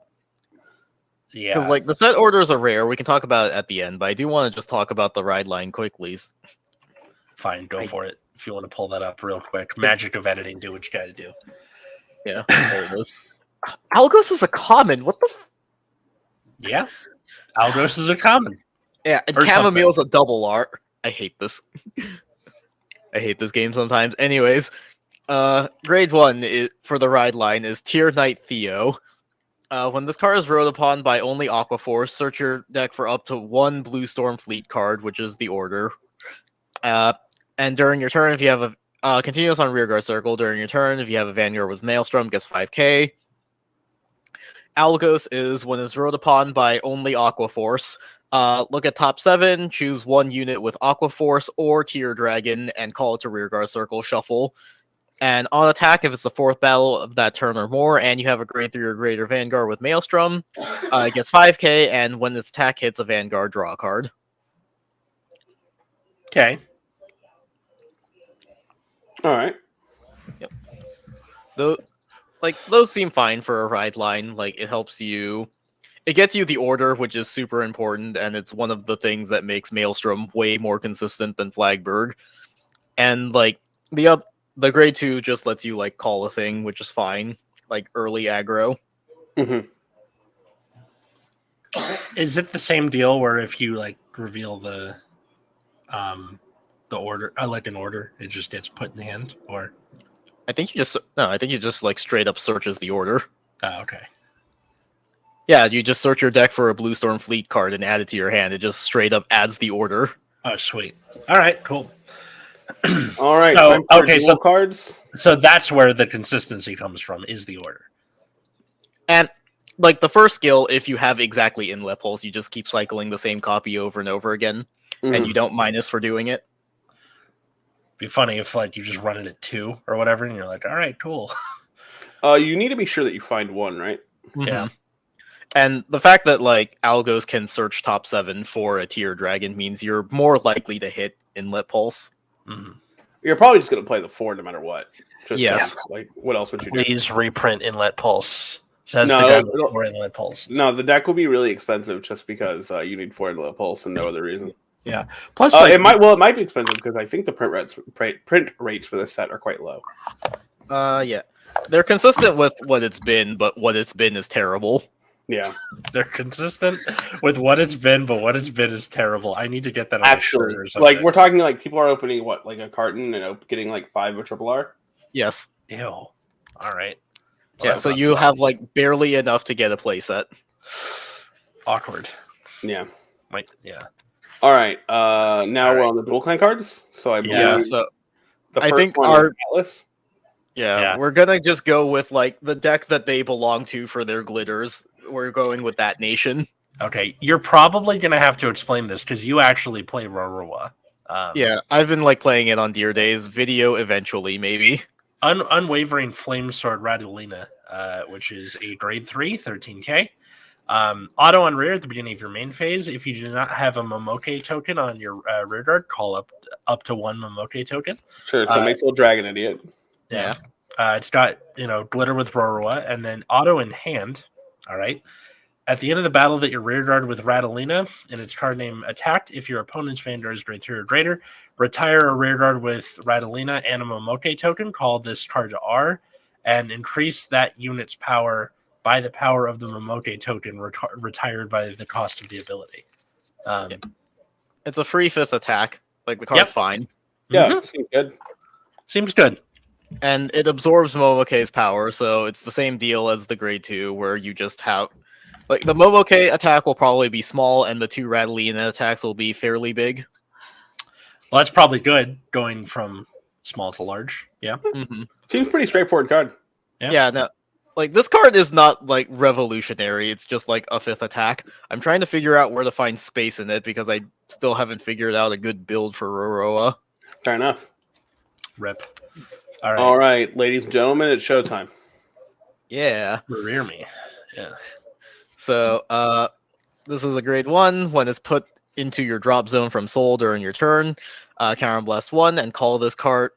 the set orders are rare. We can talk about it at the end, but I do want to just talk about the ride line quickly. Fine, go for it. If you want to pull that up real quick, magic of editing, do what you got to do. Yeah, there it is. Algos is a common. What the? Yeah, Algos is a common. Yeah, and Chamomile's a double R. I hate this. I hate this game sometimes. Anyways, grade 1 for the ride line is Tier Knight Theo. When this card is rode upon by only Aquaforce, search your deck for up to 1 Blue Storm Fleet card, which is the order. And during your turn, if you have a continuous on Rearguard Circle, during your turn, if you have a Vanguard with Maelstrom, gets 5k. Algos is when it's rode upon by only Aquaforce. Look at top 7, choose 1 unit with Aquaforce or Tear Dragon, and call it to Rearguard Circle, shuffle. And on attack, if it's the 4th battle of that turn or more, and you have a grade 3 or greater Vanguard with Maelstrom, it gets 5k, and when its attack hits a Vanguard, draw a card. Okay. All right. Yep. Those seem fine for a ride line. It helps you. It gets you the order, which is super important, and it's one of the things that makes Maelstrom way more consistent than Flagberg. And the grade 2 just lets you call a thing, which is fine, early aggro. Mm-hmm. Is it the same deal where if you reveal the order, an order, it just gets put in the hand, or? I think you just straight up searches the order. Oh, okay. Yeah, you just search your deck for a Blue Storm Fleet card and add it to your hand. It just straight up adds the order. Oh, sweet. All right, cool. All right. So, time for okay, dual so- cards. So that's where the consistency comes from, is the order. And like the first skill, if you have exactly inlet pulse, you just keep cycling the same copy over and over again, and you don't minus for doing it. Be funny if like you just run it at 2 or whatever, and you're like, all right, cool. You need to be sure that you find one, right? Yeah. And the fact that like algos can search top 7 for a tier dragon means you're more likely to hit inlet pulse. Mhm. You're probably just going to play the 4 no matter what. Just Yes. like, what else would you do? Please reprint inlet pulse. Says No, the guy with it'll- 4 inlet pulse. No, the deck will be really expensive just because you need 4 inlet pulse and no other reason. Plus, like, It might be expensive because I think the print rates for this set are quite low. Yeah. They're consistent with what it's been, but what it's been is terrible. Yeah, they're consistent with what it's been, but what it's been is terrible. I need to get that on a shirt or something. like we're talking like people are opening what, like a carton and getting like 5 of triple R. Yes. Ew. All right. Yeah, so you have like barely enough to get a playset. Awkward. Yeah. Yeah. All right. Now we're on the dual clan cards. So I believe Yeah, so the I first think one our- is Atlas. yeah, we're gonna just go with like the deck that they belong to for their glitters. We're going with that nation. Okay. You're probably going to have to explain this because you actually play Rorowa. Yeah, I've been like playing it on Deer Days. Video eventually, maybe. Unwavering Flame Sword Radulina, which is a grade 3, 13k. Auto on rear at the beginning of your main phase. If you do not have a Momoke token on your rear guard, call up to 1 Momoke token. Sure. So it makes little dragon idiot. Yeah. It's got, glitter with Rorowa, and then auto in hand. All right. At the end of the battle that your rear guard with Radulina and its card name attacked, if your opponent's Vandar is grade 3 or greater, retire a rear guard with Radulina and a Momoke token, call this card to R, and increase that unit's power by the power of the Momoke token retired by the cost of the ability. It's a free 5th attack. Like the card's fine. Yeah, seems good. Seems good. And it absorbs Momoke's power, so it's the same deal as the grade 2, where you just have like the Momoke attack will probably be small, and the 2 Radulina attacks will be fairly big. Well, that's probably good going from small to large. Yeah. Seems pretty straightforward card. Yeah, no. Like this card is not like revolutionary, it's just like a 5th attack. I'm trying to figure out where to find space in it because I still haven't figured out a good build for Roroa. Fair enough. Rip. All right, ladies and gentlemen, it's showtime. Yeah. Rear me. Yeah. So, this is a grade 1. When it's put into your drop zone from Soul during your turn, counterblast 1 and call this card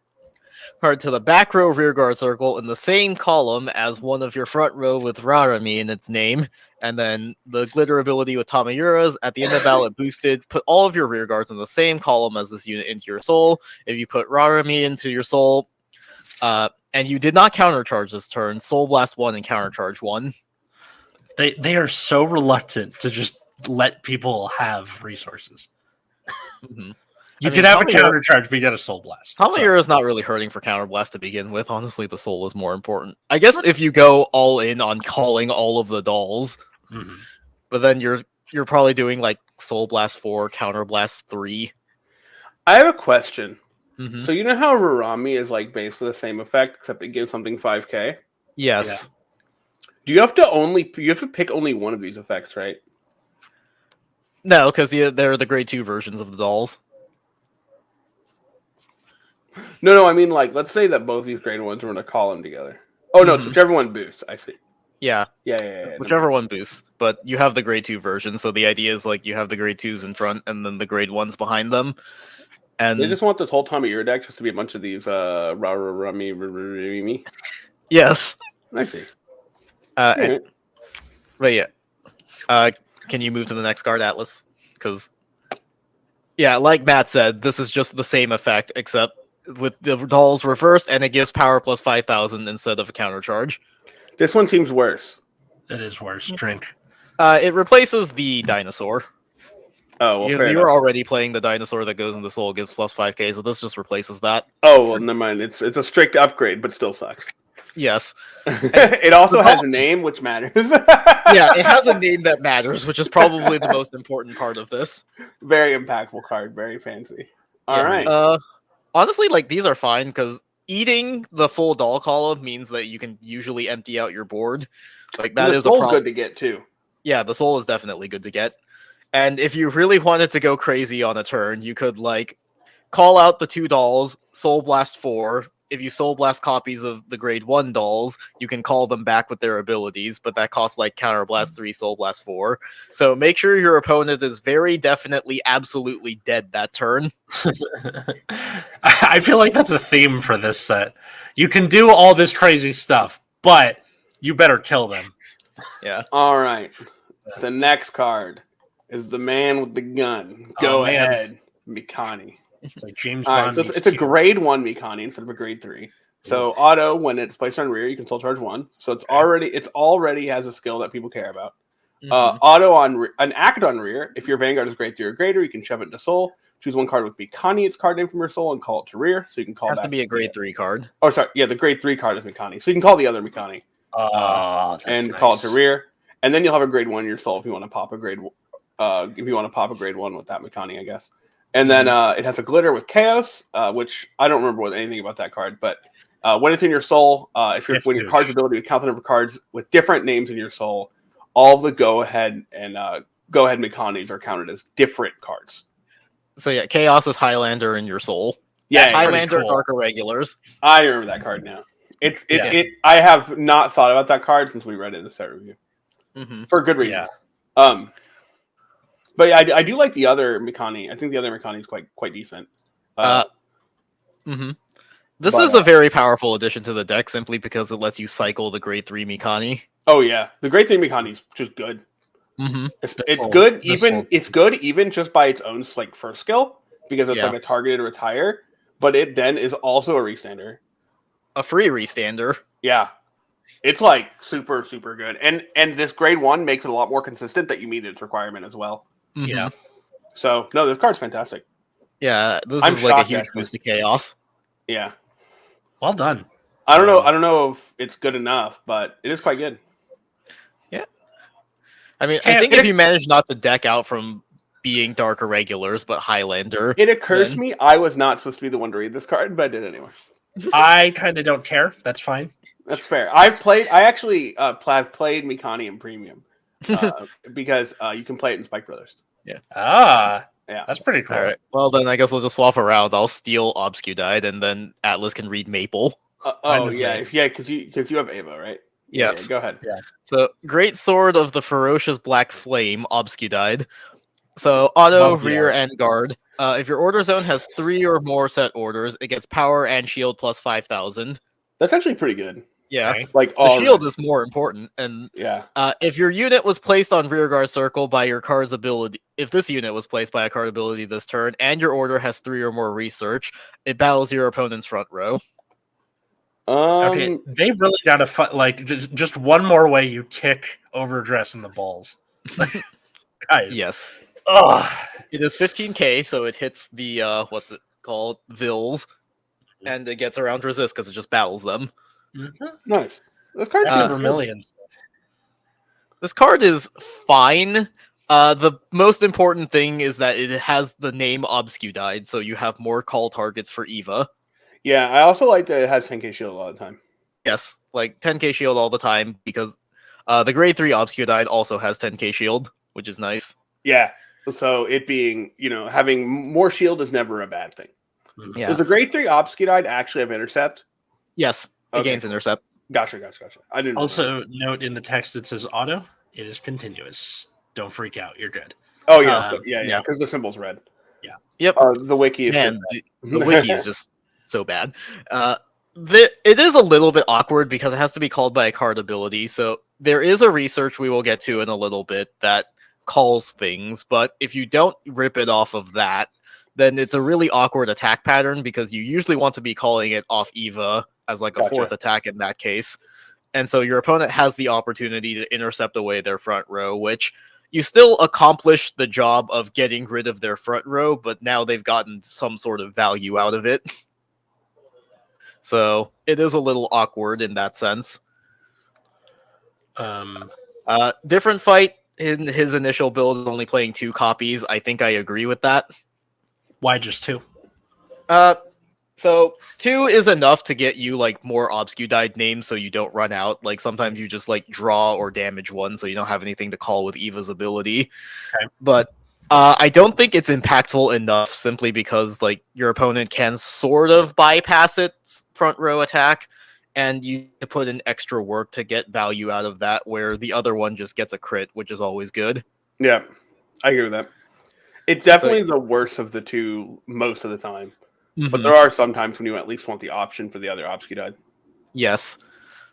to the back row rear guard circle in the same column as one of your front row with Rarami in its name. And then the glitter ability with Tamayura's at the end of the battle, it boosted. Put all of your rear guards in the same column as this unit into your soul. If you put Rarami into your soul, and you did not countercharge this turn, Soul Blast 1 and countercharge 1. They are so reluctant to just let people have resources. You could have a countercharge, but you got a Soul Blast. Tamayura is not really hurting for counterblast to begin with. Honestly, the soul is more important. I guess if you go all in on calling all of the dolls, but then you're probably doing like Soul Blast 4, counterblast 3. I have a question. So you know how Rarami is like basically the same effect, except it gives something 5k? Yes. Yeah. Do you have to pick only one of these effects, right? No, because they're the grade 2 versions of the dolls. No, I mean like let's say that both these grade ones were in a column together. Oh no, it's whichever one boosts. I see. Yeah. Yeah. Whichever one boosts, but you have the grade 2 version, so the idea is like you have the grade 2s in front and then the grade 1s behind them. And they just want this whole time of your deck just to be a bunch of these Rarami. Yes. I see. But yeah. Can you move to the next card, Atlas? Because yeah, like Matt said, this is just the same effect, except with the dolls reversed, and it gives power plus 5,000 instead of a counter charge. This one seems worse. It is worse. Drink. It replaces the dinosaur. Oh, well, you were already playing the dinosaur that goes in the soul, gives plus 5k, so this just replaces that. Oh, well, never mind. It's a strict upgrade, but still sucks. Yes. It also has a name, which matters. Yeah, it has a name that matters, which is probably the most important part of this. Very impactful card. Very fancy. All right. Honestly, like these are fine because eating the full doll column means that you can usually empty out your board. Like that And the is a soul's problem. good to get too. Yeah, the soul is definitely good to get. And if you really wanted to go crazy on a turn, you could like call out the 2 dolls, Soul Blast 4. If you Soul Blast copies of the grade 1 dolls, you can call them back with their abilities, but that costs like Counter Blast 3, Soul Blast 4. So make sure your opponent is very definitely absolutely dead that turn. I feel like that's a theme for this set. You can do all this crazy stuff, but you better kill them. Yeah. All right. The next card is the man with the gun. Go man. ahead, Mikani. It's like James All right, Bond. so meets it's a Cuba. grade 1 Mikani instead of a grade 3. So auto, when it's placed on rear, you can soul charge 1. So it's already has a skill that people care about. Auto on an act on rear. If your Vanguard is grade 3 or greater, you can shove it into soul. Choose one card with Mikani, its card name from your soul, and call it to rear. So you can call Has back. to be a grade 3 card. Oh, sorry. Yeah, the grade 3 card is Mikani. So you can call the other Mikani and nice. call it to rear. And then you'll have a grade 1 in your soul if you want to pop a grade. If you want to pop a grade 1 with that Mikani, I guess. And then it has a glitter with chaos, which I don't remember anything about that card. But when it's in your soul, when your card's ability to count the number of cards with different names in your soul, all the go ahead Mikanis are counted as different cards. So yeah, Chaos is Highlander in your soul. Yeah, Highlander, cool. Dark Irregulars. I remember that card now. I have not thought about that card since we read it in the set review for good reason. Yeah. But yeah, I do like the other Mikani. I think the other Mikani is quite decent. This is a very powerful addition to the deck simply because it lets you cycle the grade 3 Mikani. Oh yeah, the grade 3 Mikani is just good. It's good even just by its own like first skill because it's like a targeted retire, but it then is also a restander. A free restander. Yeah. It's like super, super good. And this grade 1 makes it a lot more consistent that you meet its requirement as well. Yeah. So no, this card's fantastic. Yeah, this is like a huge boost to chaos. Yeah. Well done. I don't know if it's good enough, but it is quite good. Yeah. I mean, I think if you manage not to deck out from being Dark Irregulars, but Highlander. It occurs to me I was not supposed to be the one to read this card, but I did anyway. I kind of don't care. That's fine. That's fair. I actually have played Mikani in Premium because you can play it in Spike Brothers. Yeah. Yeah. That's pretty cool. All right. Well, then I guess we'll just swap around. I'll steal Obscudite, and then Atlas can read Maple. Because you have Ava, right? Yes. Yeah, go ahead. Yeah. So, Great Sword of the Ferocious Black Flame, Obscudite. So, auto, rear, and guard. If your order zone has 3 or more set orders, it gets power and shield plus 5,000. That's actually pretty good. Yeah. Okay. Like the shield is more important. And yeah. If your unit was placed on rearguard circle by your card's ability, if this unit was placed by a card ability this turn, and your order has 3 or more research, it battles your opponent's front row. Okay, they really gotta like just one more way you kick Overdress in the balls, guys. Yes. Ugh. It is 15k, so it hits the what's it called, Vils, and it gets around resist because it just battles them. Nice. This card's Vermilion. This card is fine. The most important thing is that it has the name Obscudite, so you have more call targets for Eva. Yeah, I also like that it has 10k shield all the time. Yes, like 10k shield all the time because the grade 3 Obscudite also has 10k shield, which is nice. Yeah, so it being, having more shield is never a bad thing. Yeah. Does the grade 3 Obscudite actually have intercept? Yes, it gains intercept. Gotcha. I didn't also note in the text it says auto. It is continuous. Don't freak out. You're good. Oh yeah, because the symbol's red. Yeah. Yep. The wiki is the wiki is just so bad. It is a little bit awkward because it has to be called by a card ability. So there is a research we will get to in a little bit that calls things, but if you don't rip it off of that, then it's a really awkward attack pattern because you usually want to be calling it off Eva as like a fourth attack in that case. And so your opponent has the opportunity to intercept away their front row, which you still accomplish the job of getting rid of their front row, but now they've gotten some sort of value out of it. So it is a little awkward in that sense. Different fight in his initial build is only playing 2 copies. I think I agree with that. Why just 2? So 2 is enough to get you like more obscudide names so you don't run out. Like sometimes you just like draw or damage one so you don't have anything to call with Eva's ability. Okay. But I don't think it's impactful enough simply because like your opponent can sort of bypass its front row attack, and you need to put in extra work to get value out of that, where the other one just gets a crit, which is always good. Yeah, I agree with that. It's definitely the worst of the two most of the time. But there are some times when you at least want the option for the other obscudide. Yes.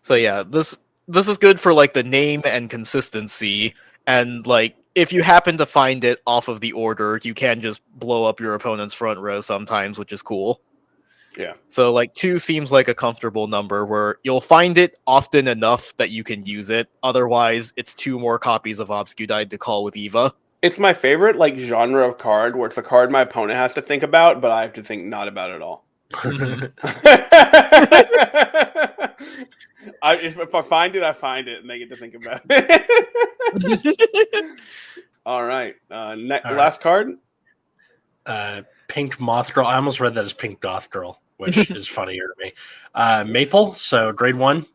So yeah, this is good for like the name and consistency, and like if you happen to find it off of the order, you can just blow up your opponent's front row sometimes, which is cool. Yeah. So like 2 seems like a comfortable number where you'll find it often enough that you can use it. Otherwise, it's 2 more copies of Obscudide to call with Eva. It's my favorite like genre of card where it's a card my opponent has to think about, but I have to think not about it at all. If I find it, I find it, and they get to think about it. All right. Last card. Pink Moth Girl. I almost read that as Pink Goth Girl, which is funnier to me. Maple, so grade 1.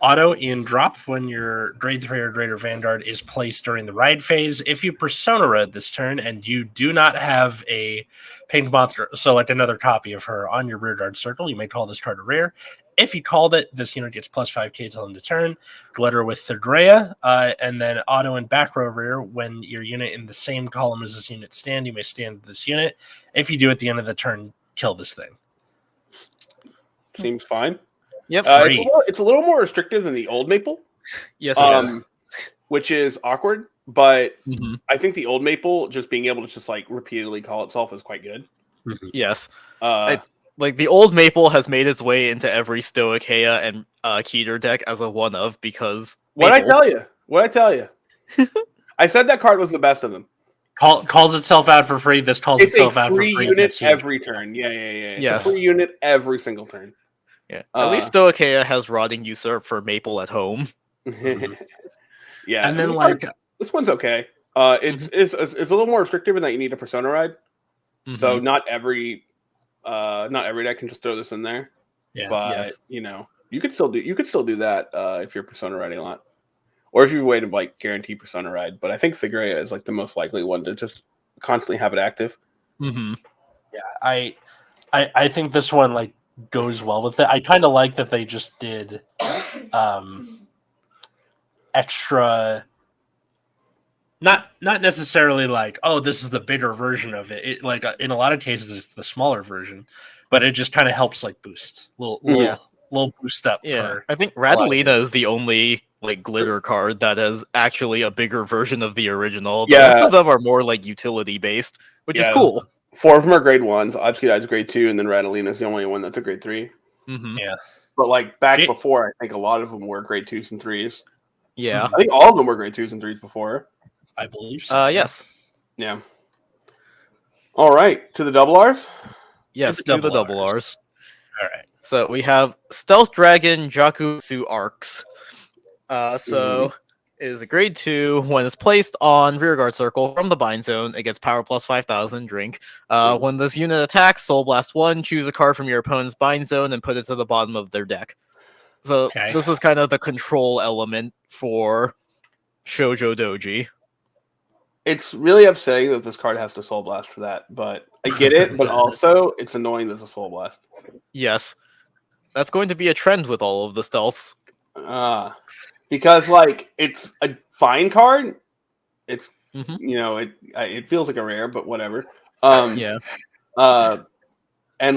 Auto in drop when your grade 3 or greater Vanguard is placed during the ride phase. If you Persona Red this turn and you do not have a Pink Moth Girl, so like another copy of her on your rearguard circle, you may call this card a rare. If you called it, this unit gets plus 5k till end of turn. Glitter with Thedrea, and then auto and back row rear. When your unit in the same column as this unit stand, you may stand this unit. If you do at the end of the turn, kill this thing. Seems fine. Yep. It's a little more restrictive than the old Maple. Yes, it is. Which is awkward, but I think the old Maple just being able to just like repeatedly call itself is quite good. Yes. Like the old Maple has made its way into every Stoicheia and Keter deck as a one of because What I tell you? I said that card was the best of them. Calls itself out for free. This calls itself out for free. It's a free unit every turn. Yeah. It's a free unit every single turn. Yeah. At least Stoicheia has Rotting Usurp for Maple at home. Yeah. And then this one's okay. It's a little more restrictive in that you need a Persona Ride. So not every deck can just throw this in there. Yeah. But you could still do that if you're Persona Riding a lot. Or if you wait to like guarantee Persona Ride. But I think Thedrea is like the most likely one to just constantly have it active. Yeah, I think this one like goes well with it. I kind of like that they just did extra, not necessarily like, oh, this is the bigger version of it. It like in a lot of cases it's the smaller version, but it just kind of helps like boost little boost up. Yeah, I think Radalina is the only like glitter card that is actually a bigger version of the original. The rest of them are more like utility based, which is cool. 4 of them are grade 1s. Obscudide is grade 2, and then Radalina is the only one that's a grade 3. Yeah, but like back before, I think a lot of them were grade 2s and 3s. Yeah, I think all of them were grade 2s and 3s before. I believe so. Yes. Yeah. All right, to the double R's. Yes, to the double R's. All right. So we have Stealth Dragon Jakutsu Arcs. So it is a grade 2. When it's placed on rearguard circle from the bind zone, it gets power plus 5,000. Drink. When this unit attacks, Soul Blast 1. Choose a card from your opponent's bind zone and put it to the bottom of their deck. So this is kind of the control element for Shoujo Doji. It's really upsetting that this card has to Soul Blast for that, but I get it. But also, it's annoying there's a Soul Blast. Yes, that's going to be a trend with all of the stealths. Because like it's a fine card. It's it feels like a rare, but whatever. And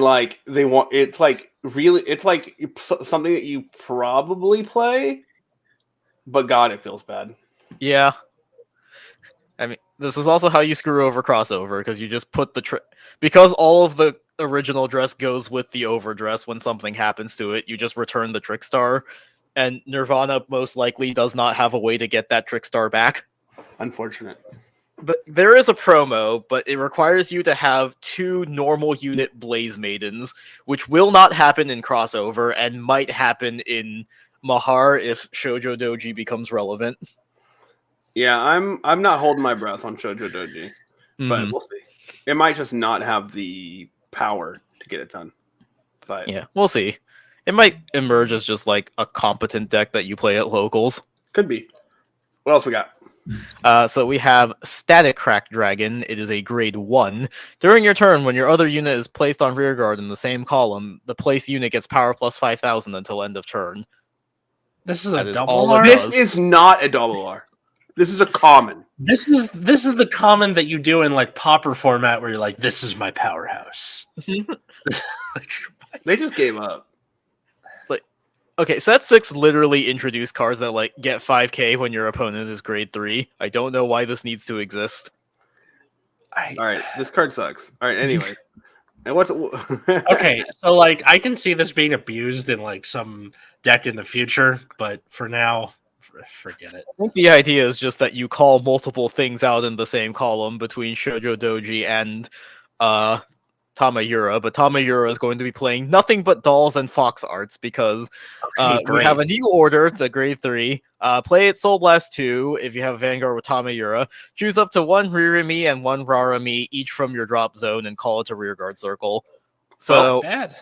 like they want it's like something that you probably play, but God, it feels bad. Yeah. I mean, this is also how you screw over crossover, because you just put because all of the original dress goes with the overdress. When something happens to it, you just return the Trickstar, and Nirvana most likely does not have a way to get that Trickstar back. Unfortunate. There is a promo, but it requires you to have 2 normal unit Blaze Maidens, which will not happen in crossover and might happen in Mahar if Shoujo Doji becomes relevant. Yeah, I'm not holding my breath on Shoujo Doji, but we'll see. It might just not have the power to get it done. But Yeah, we'll see. It might emerge as just like a competent deck that you play at locals. could be. What else we got? So we have Static Crack Dragon. It is a grade 1. During your turn, when your other unit is placed on rearguard in the same column, the place unit gets power plus 5,000 until end of turn. This is That a is double all it R. does. This is not a double R. This is a common. This is the common that you do in like Pauper format, where you're like, "This is my powerhouse." They just gave up. Okay, set 6 literally introduced cards that like get 5k when your opponent is grade 3. I don't know why this needs to exist. All right, this card sucks. All right, anyways. And what's Okay, so like I can see this being abused in like some deck in the future, but for now, forget it. I think the idea is just that you call multiple things out in the same column between Shoujo Doji and Tamayura, but Tamayura is going to be playing nothing but dolls and fox arts because we have a new order, the grade 3. Play it Soul Blast 2 if you have Vanguard with Tamayura. Choose up to 1 Ririmi and 1 Rarami, each from your drop zone, and call it a rearguard circle. So, bad.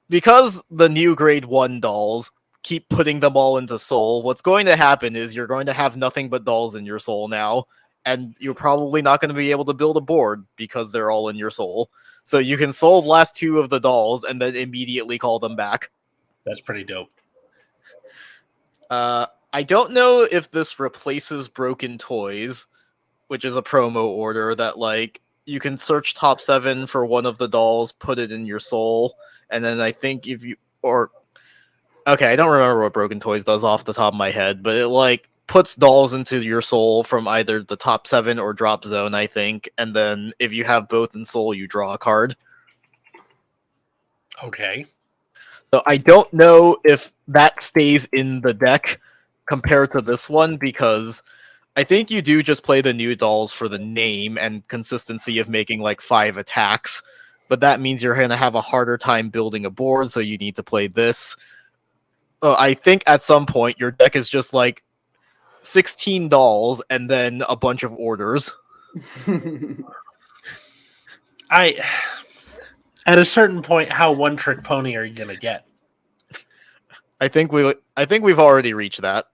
because the new grade 1 dolls keep putting them all into Soul, what's going to happen is you're going to have nothing but dolls in your Soul now, and you're probably not going to be able to build a board because they're all in your Soul. So you can Soul Blast 2 of the dolls and then immediately call them back. That's pretty dope. I don't know if this replaces Broken Toys, which is a promo order that like you can search top 7 for one of the dolls, put it in your Soul, and then I think if you okay, I don't remember what Broken Toys does off the top of my head, but it like puts dolls into your Soul from either the top 7 or drop zone, I think, and then if you have both in Soul, you draw a card. Okay. So I don't know if that stays in the deck compared to this one, because I think you do just play the new dolls for the name and consistency of making like 5 attacks, but that means you're going to have a harder time building a board, so you need to play this. I think at some point your deck is just like 16 dolls and then a bunch of orders. At a certain point, how one trick pony are you gonna get? I think we've already reached that.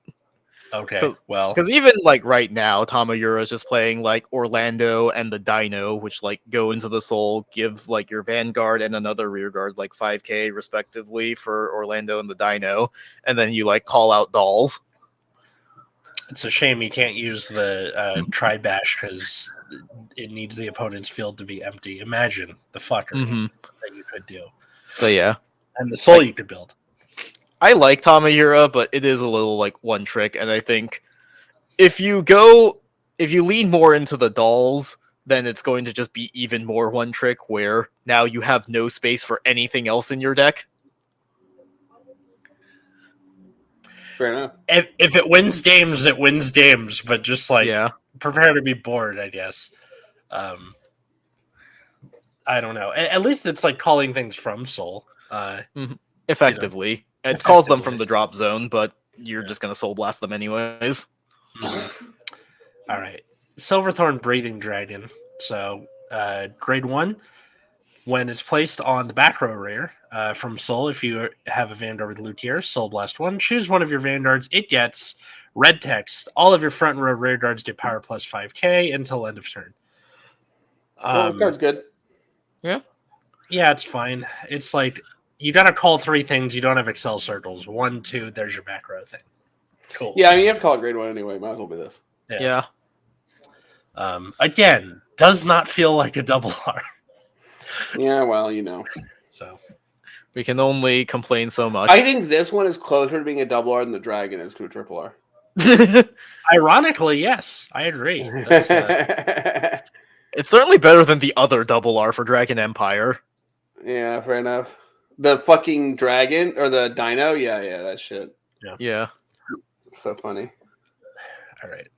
Okay, well, because even like right now, Tamayura is just playing like Orlando and the Dino, which like go into the Soul, give like your Vanguard and another rearguard like 5k respectively for Orlando and the Dino, and then you like call out dolls. it's a shame you can't use the Tri-Bash because it needs the opponent's field to be empty. Imagine the fuckery that you could do. So yeah, and the Soul you could build. I like Tamayura, but it is a little like one trick, and I think if you lean more into the dolls, then it's going to just be even more one trick, where now you have no space for anything else in your deck. Fair enough. If it wins games, it wins games, but just like prepare to be bored, I guess. I don't know. At least it's like calling things from Soul. Effectively. It calls them from the drop zone, but you're just going to Soul Blast them anyways. All right. Silverthorn Breathing Dragon. So, grade 1. When it's placed on the back row rear from Soul, if you have a Vanguard with Lukier, Soul Blast 1, choose one of your Vanguards. It gets red text. All of your front row rear guards get power plus 5k until end of turn. The card's good. Yeah, it's fine. It's like you got to call 3 things. You don't have Excel circles. 1, 2. There's your back row thing. Cool. Yeah, I mean you have to call it grade 1 anyway. Might as well be this. Yeah. Again, does not feel like a double R. Yeah, well, you know. So we can only complain so much. I think this one is closer to being a double R than the Dragon is to a triple R. Ironically, yes, I agree. That's, it's certainly better than the other double R for Dragon Empire. Yeah, fair enough. The fucking dragon or the dino, yeah, that shit. Yeah. So funny. All right.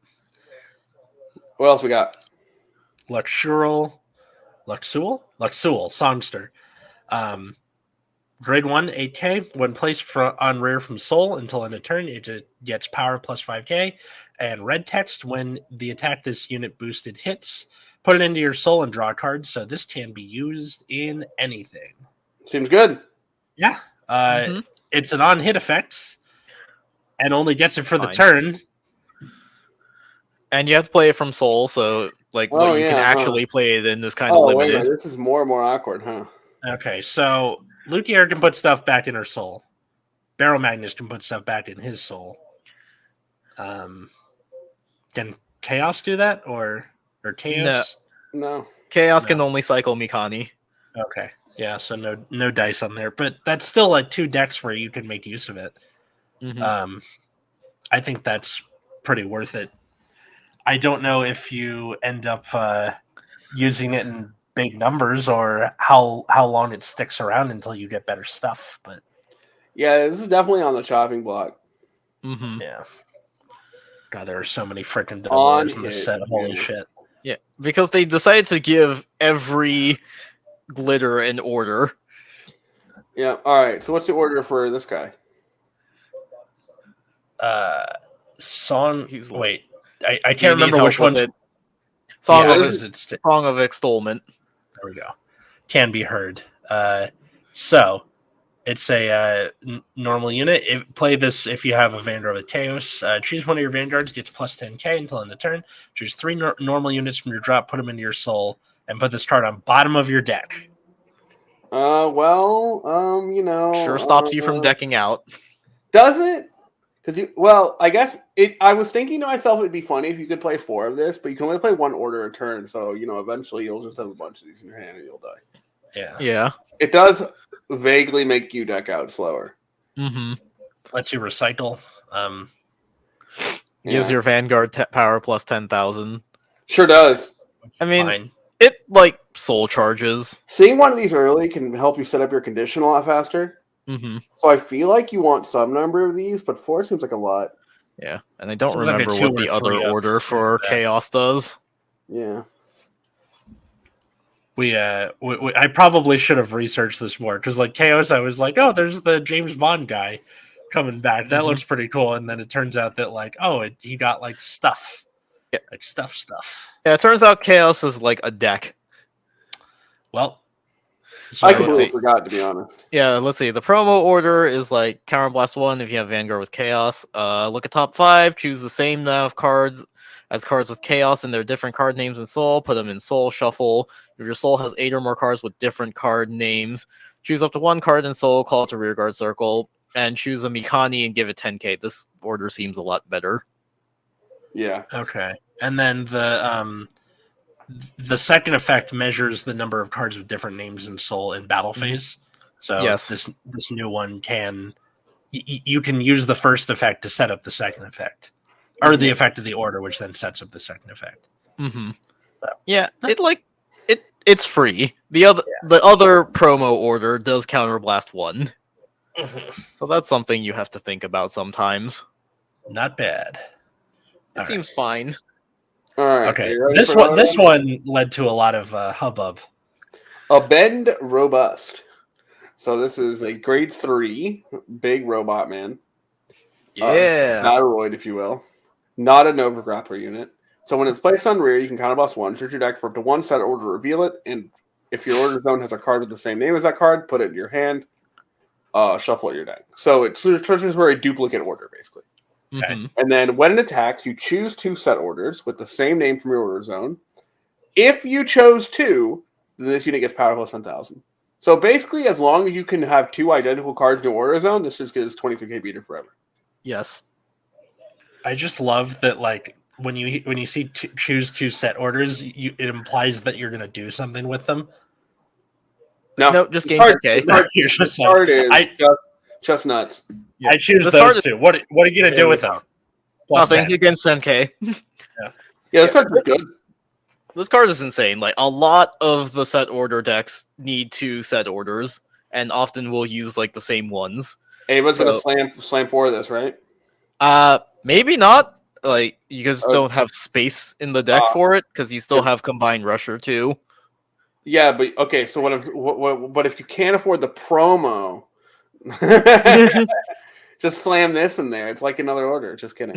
What else we got? Luxual, Songster. Grade 1, 8k. When placed on rear from Soul until end of turn, it gets power plus 5k. And red text, when the attack this unit boosted hits, put it into your Soul and draw a card. So this can be used in anything. Seems good. Yeah. Mhm. It's an on-hit effect, and only gets it for the Fine. turn. And you have to play it from Soul, so like Oh, what you can yeah, huh. actually play it in is kind of Oh, wait a limited. minute. This is more and more awkward, huh? Okay, so Lukier can put stuff back in her soul. Barrel Magnus can put stuff back in his soul. Can Chaos do that, or Chaos? No. Chaos No. can only cycle Mikani. Okay, yeah, so no dice on there, but that's still like 2 decks where you can make use of it. Mhm. I think that's pretty worth it. I don't know if you end up using it in big numbers or how long it sticks around until you get better stuff, but Yeah, this is definitely on the chopping block. Mhm. yeah. God, there are so many freaking On doublers in this hit, set. Holy yeah. shit. Yeah, because they decided to give every glitter an order. Yeah. All right. So what's the order for this guy? Song. He's- Wait, I Do you can't need remember help which with one's. it? Song Yeah, of because it's there Song of Extolment. we go. Can be heard. So it's a normal unit. Play this if you have a Vanguard with Chaos. Choose one of your Vanguards, gets plus 10k until end of turn. Choose 3 normal units from your drop, put them into your soul, and put this card on bottom of your deck. You know, Sure stops you from decking out. does it? Because I guess it. I was thinking to myself, it'd be funny if you could play 4 of this, but you can only play 1 order a turn. So eventually you'll just have a bunch of these in your hand and you'll die. Yeah. Yeah. It does vaguely make you deck out slower. Mm-hmm. Lets you recycle. Gives Yeah. your Vanguard power plus 10,000. Sure does. I mean, Fine. it like soul charges. Seeing one of these early can help you set up your condition a lot faster. Mm-hmm. So I feel like you want some number of these, but 4 seems like a lot. Yeah, and I don't Seems like a remember 2 what or the 3 other of order for that. Chaos does. Yeah. I probably should have researched this more because like Chaos, I was like, oh, there's the James Bond guy coming back. That looks pretty cool. And then it turns out that like, he got like stuff, Yeah. like stuff. Yeah, it turns out Chaos is like a deck. Well, I let's completely see. forgot, to be honest. Yeah, let's see. The promo order is like Counterblast 1 if you have Vanguard with Chaos. Look at top 5, choose the same amount of cards as cards with Chaos and their different card names in Soul. Put them in Soul Shuffle. If your Soul has 8 or more cards with different card names, choose up to 1 card in Soul, call it to Rearguard Circle, and choose a Mikani and give it 10k. This order seems a lot better. Yeah. okay. And then the second effect measures the number of cards with different names in Soul in battle phase. So Yes. this new one can you can use the first effect to set up the second effect, or the effect of the order, which then sets up the second effect. Mm-hmm. So. Yeah, it's free. The other promo order does Counterblast 1. So that's something you have to think about sometimes. Not bad. It seems fine. All right. Okay, are you ready this for one another one led to a lot of hubbub. A Bend Robust. So this is a grade 3 big robot man. Yeah. Nataroid, if you will. Not a Nova Grappler unit. So when it's placed on rear, you can counterblast 1, search your deck for up to 1 set order, reveal it, and if your order zone has a card with the same name as that card, put it in your hand, shuffle it your deck. So it searches for a duplicate order, basically. Okay. Mhm. And then when it attacks, you choose 2 set orders with the same name from your order zone. If you chose 2, then this unit gets power plus 10,000. So basically, as long as you can have 2 identical cards in your order zone, this just gives 23k beater forever. Yes. I just love that, like when you see choose 2 set orders, it implies that you're gonna do something with them. No, just the gain card, 10k. the card, You're just the like, card is just nuts. Yeah. I choose This those card is- 2. What are you gonna do with them? Plus Nothing 10. against 10k. Yeah, this card's just good. This card is insane. Like a lot of the set order decks need 2 set orders, and often will use like the same ones. Ava's gonna slam 4 of this, right? Maybe not. Like you just Okay. don't have space in the deck for it because you still have combined rusher too. Yeah, but okay. So what if you can't afford the promo? Just slam this in there. It's like another order. Just kidding.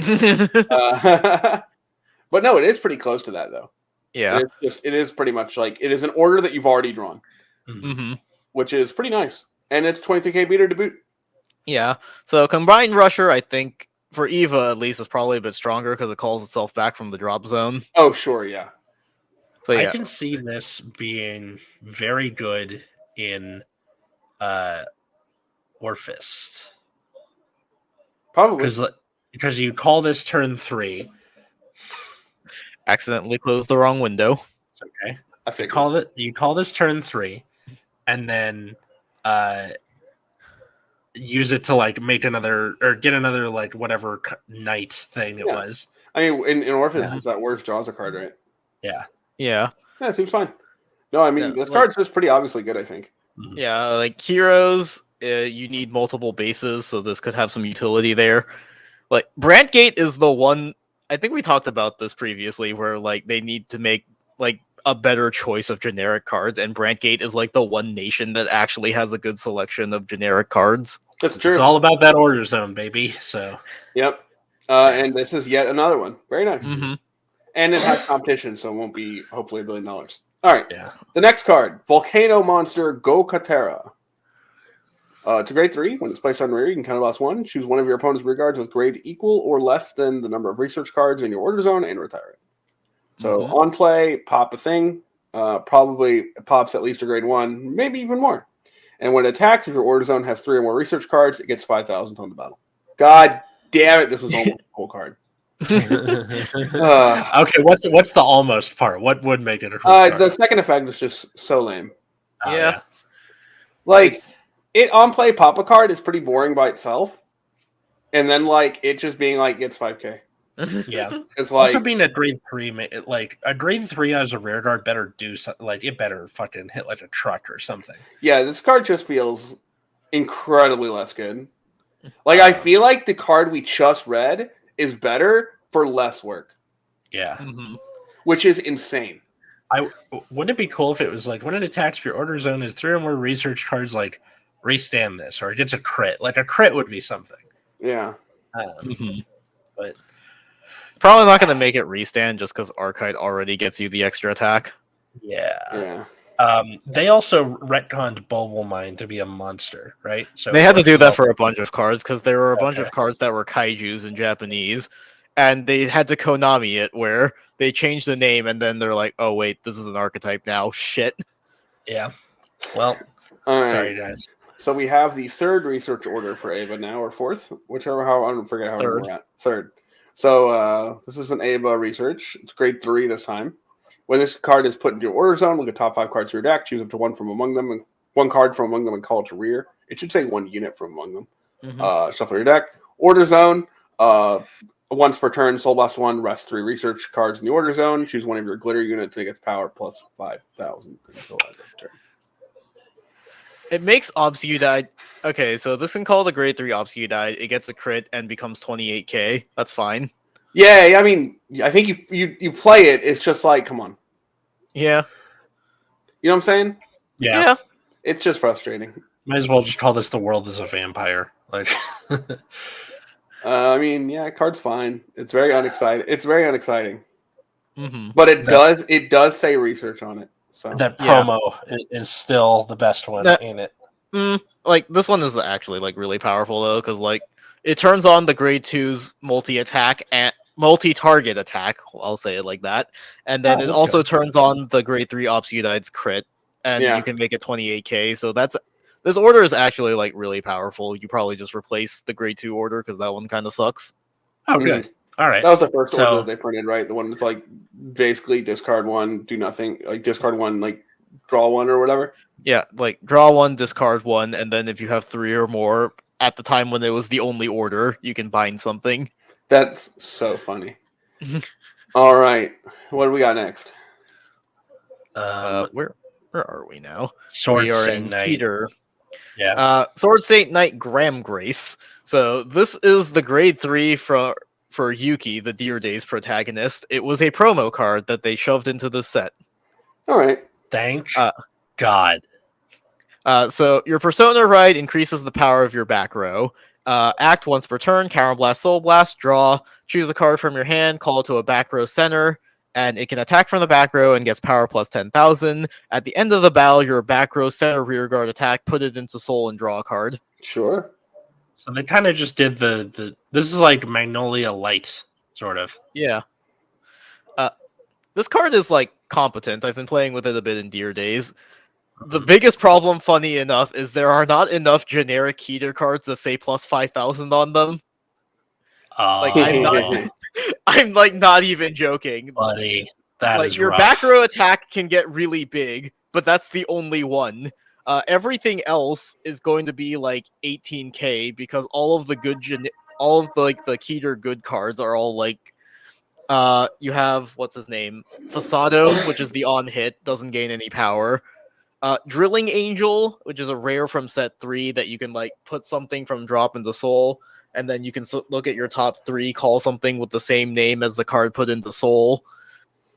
But no, it is pretty close to that though. Yeah. It is pretty much like it is an order that you've already drawn. Mm-hmm. which is pretty nice. And it's 23k beater to boot. Yeah. So Combined Rusher, I think, for Eva at least, is probably a bit stronger because it calls itself back from the drop zone. Oh, sure, yeah. So I yeah, can see this being very good in Orphist. Probably. Because you call this turn 3. accidentally closed the wrong window. It's okay. I You figured. call this turn 3, and then use it to like make another or get another like whatever knight thing it Yeah. was. I mean, in Orphis, Yeah. it's that worst draws a card, right? Yeah. Yeah. Yeah, it seems fine. No, I mean, Yeah, this like- card's just pretty obviously good, I think. Mhm. Yeah, like heroes, you need multiple bases, so this could have some utility there. Like Brandgate is the one. I think we talked about this previously, where like they need to make like a better choice of generic cards, and Brandgate is like the one nation that actually has a good selection of generic cards. That's true. It's all about that order zone, baby. So Yep. And this is yet another one. Very nice. Mm-hmm. And it has competition, so it won't be hopefully $1 billion. All right. yeah. The next card, Volcano Monster Go Katera. It's a grade 3. When it's placed on rear, you can counterblast 1. Choose one of your opponent's rear guards with grade equal or less than the number of research cards in your order zone and retire it. So Mhm. on play, pop a thing. Probably pops at least a grade 1, maybe even more. And when it attacks, if your order zone has 3 or more research cards, it gets 5,000 on the battle. God damn it, this was almost a cool card. Okay, what's the almost part? What would make it a cool The card? second effect is just so lame. Oh, Yeah. Like, it on play pop a card is pretty boring by itself. And then, like, it just being like, gets 5k. Yeah. It's like, Also being a grade 3, like a grade 3 as a rear guard better do something. Like it better fucking hit like a truck or something. yeah, this card just feels incredibly less good. Like, I feel like the card we just read is better for less work, Yeah. Mhm. which is insane. Wouldn't it be cool if it was like when it attacks if your order zone is 3 or more research cards, like restand this or it gets a crit. Like a crit would be something. Yeah. Mhm. But Probably not going to make it restand just because Archite already gets you the extra attack. yeah. Yeah. They also retconned Bulbul Mine to be a monster, right? So They had to do that for a bunch of cards because there were a bunch Okay. of cards that were kaijus in Japanese, and they had to Konami it where they changed the name and then they're like, "Oh wait, this is an archetype now." Shit. Yeah. Well, All right. sorry guys. So we have the third research order for Ava now, or fourth, whichever. How I don't forget how Third. we're at. Third. So this is an Ava research. It's grade 3 this time. When this card is put into your order zone, look at top 5 cards to your deck. Choose up to one from among them, and one card from among them, and call it to rear. It should say 1 unit from among them. Mhm. Shuffle your deck. Order zone. Once per turn, soul blast 1. Rest 3 research cards in the order zone. Choose one of your glitter units and it gets power plus 5,000 until end of turn. It makes Obscudite. Okay, so this can call the grade 3 Obscudite. It gets a crit and becomes 28k. That's fine. Yeah, I mean, I think you play it. It's just like, come on. Yeah. You know what I'm saying? Yeah. It's just frustrating. Might as well just call this the world is a vampire. Like I mean, yeah, card's fine. It's very unexciting. It's very unexciting, Mm-hmm. but it does say research on it. So that Yeah. promo is still the best one, That- ain't it? Like this one is actually like really powerful though, because like it turns on the grade 2's multi-attack and multi-target attack. I'll say it like that, and then Oh, it that's also good. turns on the grade 3 Obscudite's crit, and Yeah. you can make it 28k. So this order is actually like really powerful. You probably just replace the grade 2 order because that one kind of sucks. Oh, good. All right. that was the first So- order that they printed, right? The one that's like basically discard 1, do nothing, like discard 1, like draw 1 or whatever. Yeah, like draw 1, discard 1, and then if you have 3 or more at the time when it was the only order, you can bind something. That's so funny. All right, what do we got next? Where are we now? Sword we are Saint in Knight. Peter. Yeah. Sword Saint Knight Graham Grace. So this is the grade 3 for Yuki, the Dear Days protagonist. It was a promo card that they shoved into the set. All right, Thank Uh, God. So your Persona Ride increases the power of your back row. Act once per turn, Counterblast, Soul Blast, draw, choose a card from your hand, call it to a back row center, and it can attack from the back row and gets power plus 10,000. At the end of the battle, your back row center rear guard attack, put it into soul and draw a card. Sure. So they kind of just did the. This is like Magnolia Light, sort of. Yeah. This card is like competent. I've been playing with it a bit in Deer Days. The biggest problem, funny enough, is there are not enough generic Keter cards that say plus 5,000 on them. Like I'm like not even joking. Buddy, that like is your rough. back row attack can get really big, but that's the only one. Everything else is going to be like 18k because all of the good all of the like the Keter good cards are all like you have what's his name? Fasado, which is the on hit, doesn't gain any power. Drilling Angel, which is a rare from set 3 that you can like put something from drop into soul, and then you can look at your top 3, call something with the same name as the card put into soul.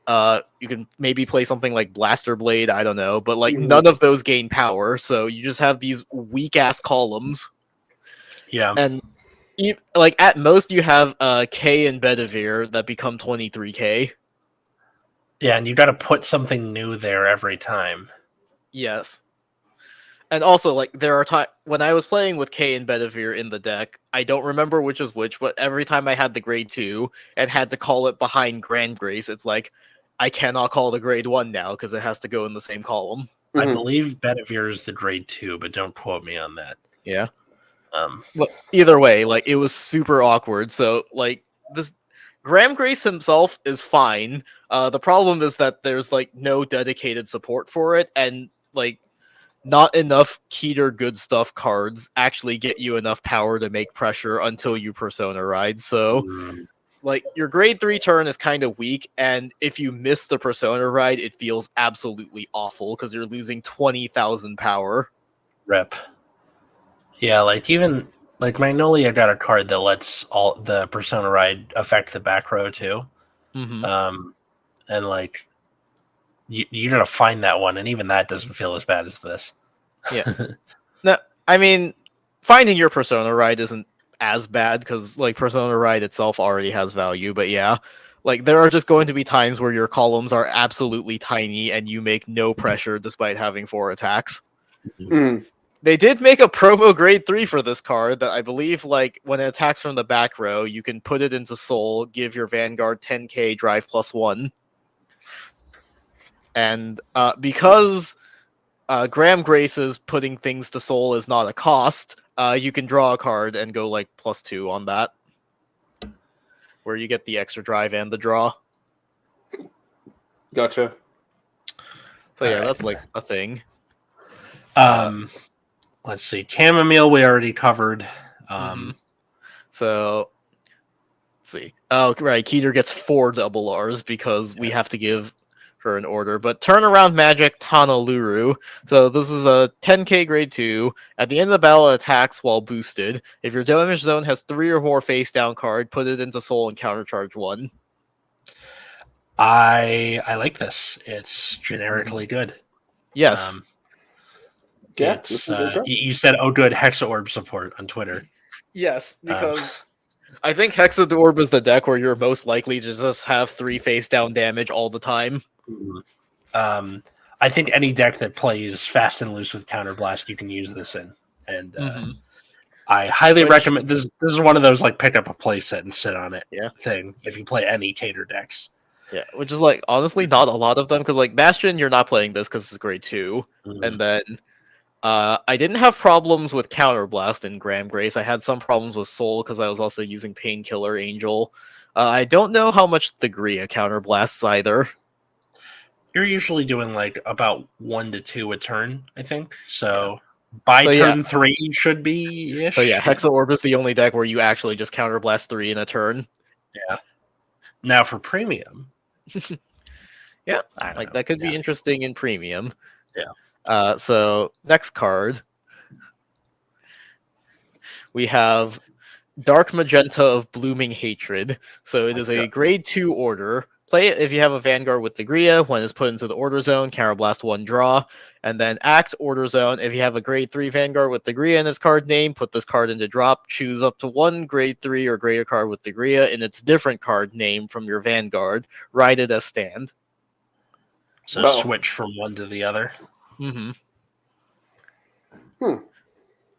You can maybe play something like Blaster Blade, I don't know, but like none of those gain power, so you just have these weak ass columns. Yeah. And like at most you have K and Bedivere that become 23k. Yeah, and you got to put something new there every time. Yes. And also, like, there are times when I was playing with K and Bedivere in the deck, I don't remember which is which, but every time I had the grade 2 and had to call it behind Grand Grace, it's like, I cannot call the grade 1 now because it has to go in the same column. I believe Bedivere is the grade 2, but don't quote me on that. Yeah. But either way, like, it was super awkward. So, like, this Graham Grace himself is fine. The problem is that there's, like, no dedicated support for it, and, like, not enough Keter good stuff cards actually get you enough power to make pressure until you Persona Ride. So, like, your grade 3 turn is kind of weak, and if you miss the Persona Ride, it feels absolutely awful because you're losing 20,000 power. Rep. Yeah, like, even, like, Magnolia got a card that lets all the Persona Ride affect the back row, too. Mm-hmm. And, like, you gotta find that one, and even that doesn't feel as bad as this. Yeah. No, I mean, finding your Persona Ride isn't as bad because, like, Persona Ride itself already has value, but yeah, like, there are just going to be times where your columns are absolutely tiny and you make no pressure despite having 4 attacks. They did make a promo grade 3 for this card that I believe, like, when it attacks from the back row, you can put it into soul, give your Vanguard 10k drive +1. And because Graham Grace's putting things to soul is not a cost, you can draw a card and go like +2 on that, where you get the extra drive and the draw. Gotcha. So yeah, that's like a thing. Let's see. Chamomile we already covered. So let's see. Oh, right. Keter gets 4 double Rs because we have to give her an order. But Turnaround Magic Tanaluru. So this is a 10k grade 2. At the end of the battle, it attacks while boosted. If your damage zone has 3 or more face down card, put it into soul and countercharge 1. I like this. It's generically good. Yes. Yeah, it's, you said, oh good, Hexa Orb support on Twitter. Yes, because I think Hexadorb is the deck where you're most likely to just have 3 face down damage all the time. I think any deck that plays fast and loose with Counterblast, you can use this in. And I highly recommend this. This is one of those like pick up a playset and sit on it thing if you play any Cater decks. Yeah, which is like honestly not a lot of them because like Bastion, you're not playing this because it's grade 2, and then I didn't have problems with Counterblast in Graham Grace. I had some problems with Soul because I was also using Painkiller Angel. I don't know how much degree a Counterblasts either. You're usually doing like about 1 to 2 a turn, I think. So by turn 3 should be ish. So yeah, Hexa Orb is the only deck where you actually just Counterblast 3 in a turn. Yeah. Now for premium. Yeah, like that could be interesting in premium. Yeah. So next card, we have Dark Magenta of Blooming Hatred. So it is a grade 2 order. Play it if you have a Vanguard with Thagria. When it's put into the order zone, Counterblast 1, draw. And then act order zone. If you have a grade 3 Vanguard with Thagria in its card name, put this card into drop. Choose up to one grade 3 or greater card with Thagria in its different card name from your Vanguard. Ride it as stand. So Well. switch from one to the other. Mm-hmm. Hmm.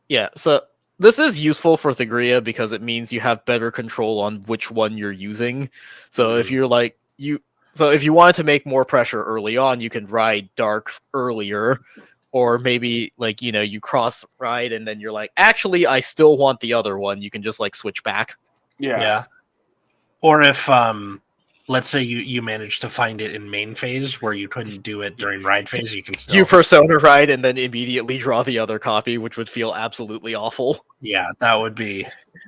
Yeah, so this is useful for Thagria because it means you have better control on which one you're using. So if you're like if you wanted to make more pressure early on, you can ride Dark earlier, or maybe like you cross ride and then you're like, actually, I still want the other one. You can just like switch back. Yeah. Or if let's say you managed to find it in main phase where you couldn't do it during ride phase, you can still You Persona ride and then immediately draw the other copy, which would feel absolutely awful. Yeah, that would be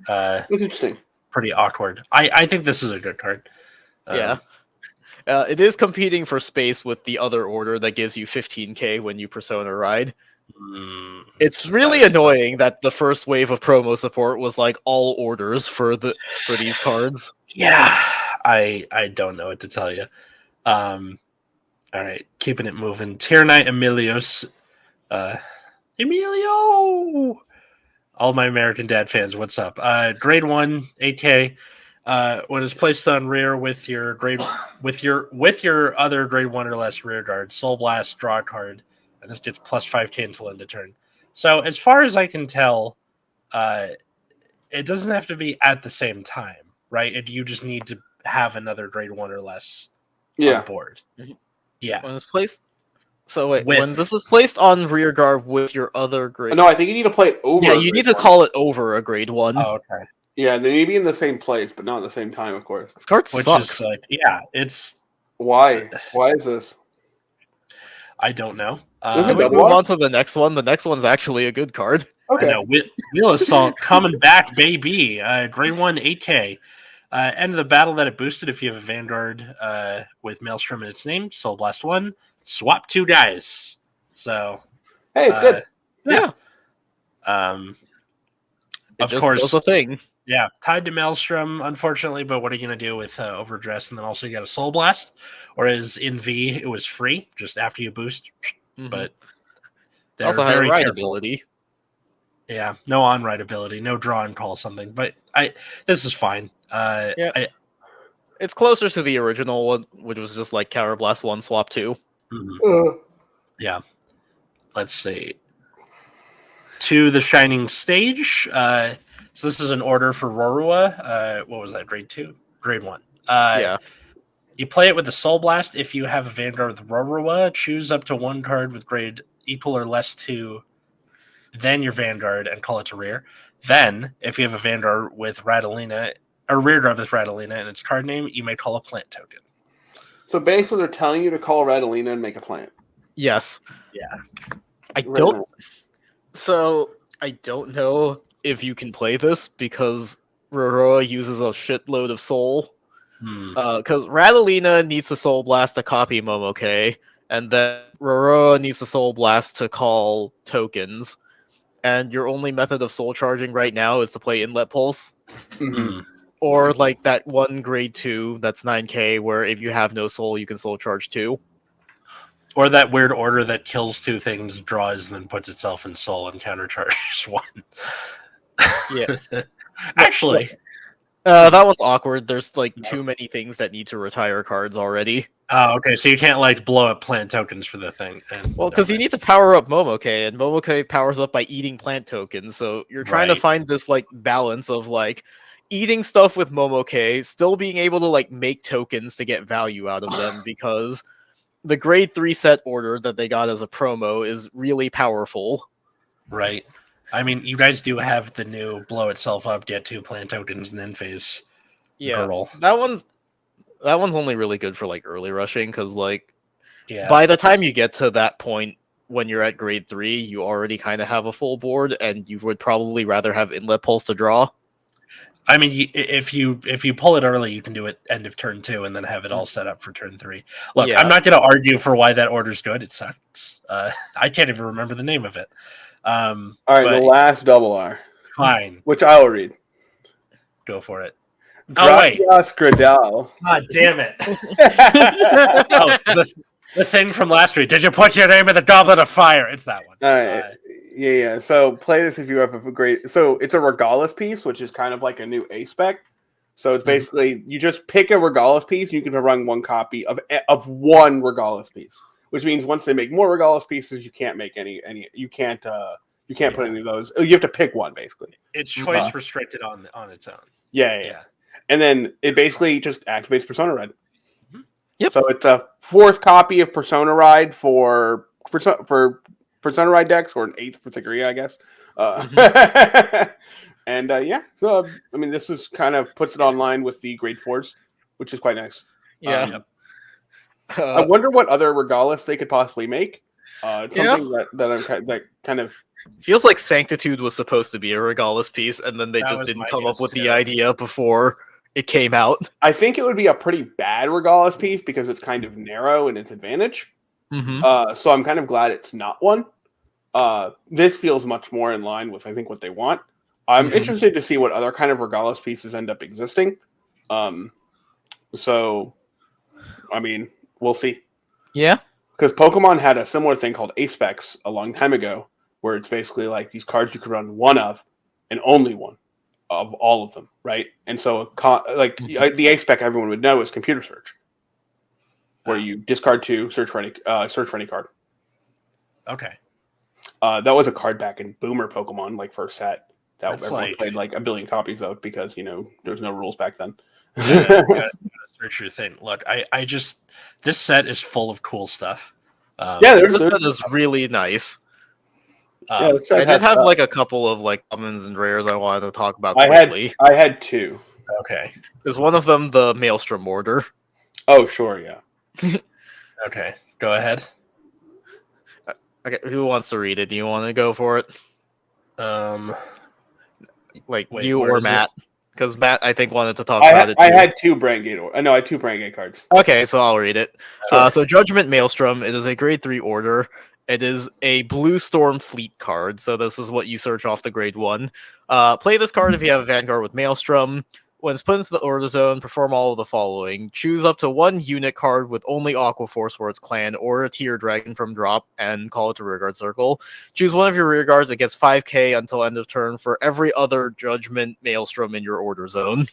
That's interesting. pretty awkward. I think this is a good card. Yeah. It is competing for space with the other order that gives you 15k when you Persona ride. It's really annoying that the first wave of promo support was like all orders for these cards. Yeah, I don't know what to tell you. All right, keeping it moving. Tier Knight Emilios. Emilio! All my American Dad fans, what's up? Grade 1, 8K. When it's placed on rear with your other grade 1 or less rear guard, Soul Blast, draw a card, and this gets plus 5k until end of turn. So as far as I can tell, it doesn't have to be at the same time, right? You just need to have another grade 1 or less on board. Yeah. When it's placed. So wait, when this is placed on rear guard with your other grade. No, I think you need to play it over. Yeah, you need to call it over a grade 1. Oh, okay. Yeah, they need to be in the same place, but not at the same time, of course. This card Which sucks. is like, yeah, it's. Why? Why is this? I don't know. Is Can it we double move R? on to the next one? The next one's actually a good card. Okay. I know. Wheel Assault coming back, baby. Grade 1, 8K. End of the battle that it boosted if you have a Vanguard with Maelstrom in its name. Soul Blast 1. Swap 2 guys. So. Hey, it's good. Yeah. Of just course. does a thing. Yeah. Tied to Maelstrom, unfortunately, but what are you going to do with Overdress? And then also you got a Soul Blast. Whereas in V, it was free just after you boost. Mm-hmm. But. They're also very ride careful. ability. Yeah, no on-ride ability, no draw and call something, but this is fine. It's closer to the original one, which was just like Counterblast 1, swap 2. Yeah. Let's see. To the Shining Stage. So this is an order for Rorua. What was that, grade 2? Grade 1. Yeah. You play it with the Soul Blast. If you have a Vanguard with Rorua, choose up to one card with grade equal or less to then your Vanguard and call it to rear. Then, if you have a Vanguard with Ratalina, or rear guard with Ratalina and its card name, you may call a plant token. So basically, they're telling you to call Ratalina and make a plant. Yes. Yeah. I don't know if you can play this because Roroa uses a shitload of soul. Because Ratalina needs to Soul Blast to copy Momoke, and then Roroa needs to Soul Blast to call tokens. And your only method of soul charging right now is to play Inlet Pulse. Or like that one grade 2 that's 9k where if you have no soul you can soul charge 2. Or that weird order that kills 2 things, draws, and then puts itself in soul and countercharges 1. Yeah. Actually. That one's awkward. There's like too many things that need to retire cards already. Oh, okay. So you can't like blow up plant tokens for the thing. Well, because you need to power up Momoke, and Momoke powers up by eating plant tokens. So you're trying to find this like balance of like eating stuff with Momoke, still being able to like make tokens to get value out of them because the grade 3 set order that they got as a promo is really powerful. Right. I mean, you guys do have the new blow itself up, get 2 plant tokens and end phase. Yeah, girl. that one's only really good for like early rushing because like yeah, by the time you get to that point when you're at grade 3, you already kind of have a full board, and you would probably rather have Inlet Pulse to draw. I mean, if you pull it early, you can do it end of turn 2 and then have it all set up for turn 3. Look, Yeah. I'm not going to argue for why that order's good. It sucks. I can't even remember the name of it. All right, the last double R. Fine. Which I will read. Go for it. Oh wait! Gracias, Gradel. God damn it! Oh, the thing from last week. Did you put your name in the Goblet of Fire? It's that one. Yeah. So play this if you have a great. So it's a Regalis piece, which is kind of like a new A spec. So it's basically you just pick a Regalis piece, and you can run one copy of one Regalis piece, which means once they make more Regalis pieces, you can't make any. You can't put any of those. You have to pick one basically. It's choice restricted on its own. Yeah. And then it basically just activates Persona Ride. Yep. So it's a 4th copy of Persona Ride for Persona Ride decks, or an 8th for Thagria, I guess. And so I mean, this is kind of puts it online with the Grade 4s, which is quite nice. Yeah. I wonder what other Regalis they could possibly make. It's something that kind of feels like Sanctitude was supposed to be a Regalis piece, and then they just didn't come up with the idea before it came out. I think it would be a pretty bad Regalis piece because it's kind of narrow in its advantage. So I'm kind of glad it's not one. This feels much more in line with, I think, what they want. I'm interested to see what other kind of Regalis pieces end up existing. So, I mean, we'll see. Yeah. Because Pokemon had a similar thing called A-Specs a long time ago, where it's basically like these cards you could run one of, and only one of all of them, right? And so, the A-Spec everyone would know is Computer Search, where you discard 2, search for any card. Okay. That was a card back in Boomer Pokemon, like first set. That everyone played like a billion copies of because, there's no rules back then. Gotta search your thing. Look, I just this set is full of cool stuff. This set is really nice. I did have like a couple of like commons and rares I wanted to talk about quickly. I had 2. Okay. Is one of them the Maelstrom Order? Oh, sure, yeah. Okay, go ahead. Okay, who wants to read it? Do you want to go for it? You or Matt? Because Matt, I think, wanted to talk about it too. I had 2 Brandgate. I had 2 Brandgate cards. Okay, so I'll read it. Sure. So Judgment Maelstrom, it is a grade 3 order. It is a Blue Storm Fleet card, so this is what you search off the grade 1. Play this card if you have a Vanguard with Maelstrom. When it's put into the order zone, perform all of the following. Choose up to 1 unit card with only Aqua Force for its clan or a tier dragon from drop and call it to Rearguard Circle. Choose one of your rearguards that gets 5k until end of turn for every other Judgment Maelstrom in your order zone.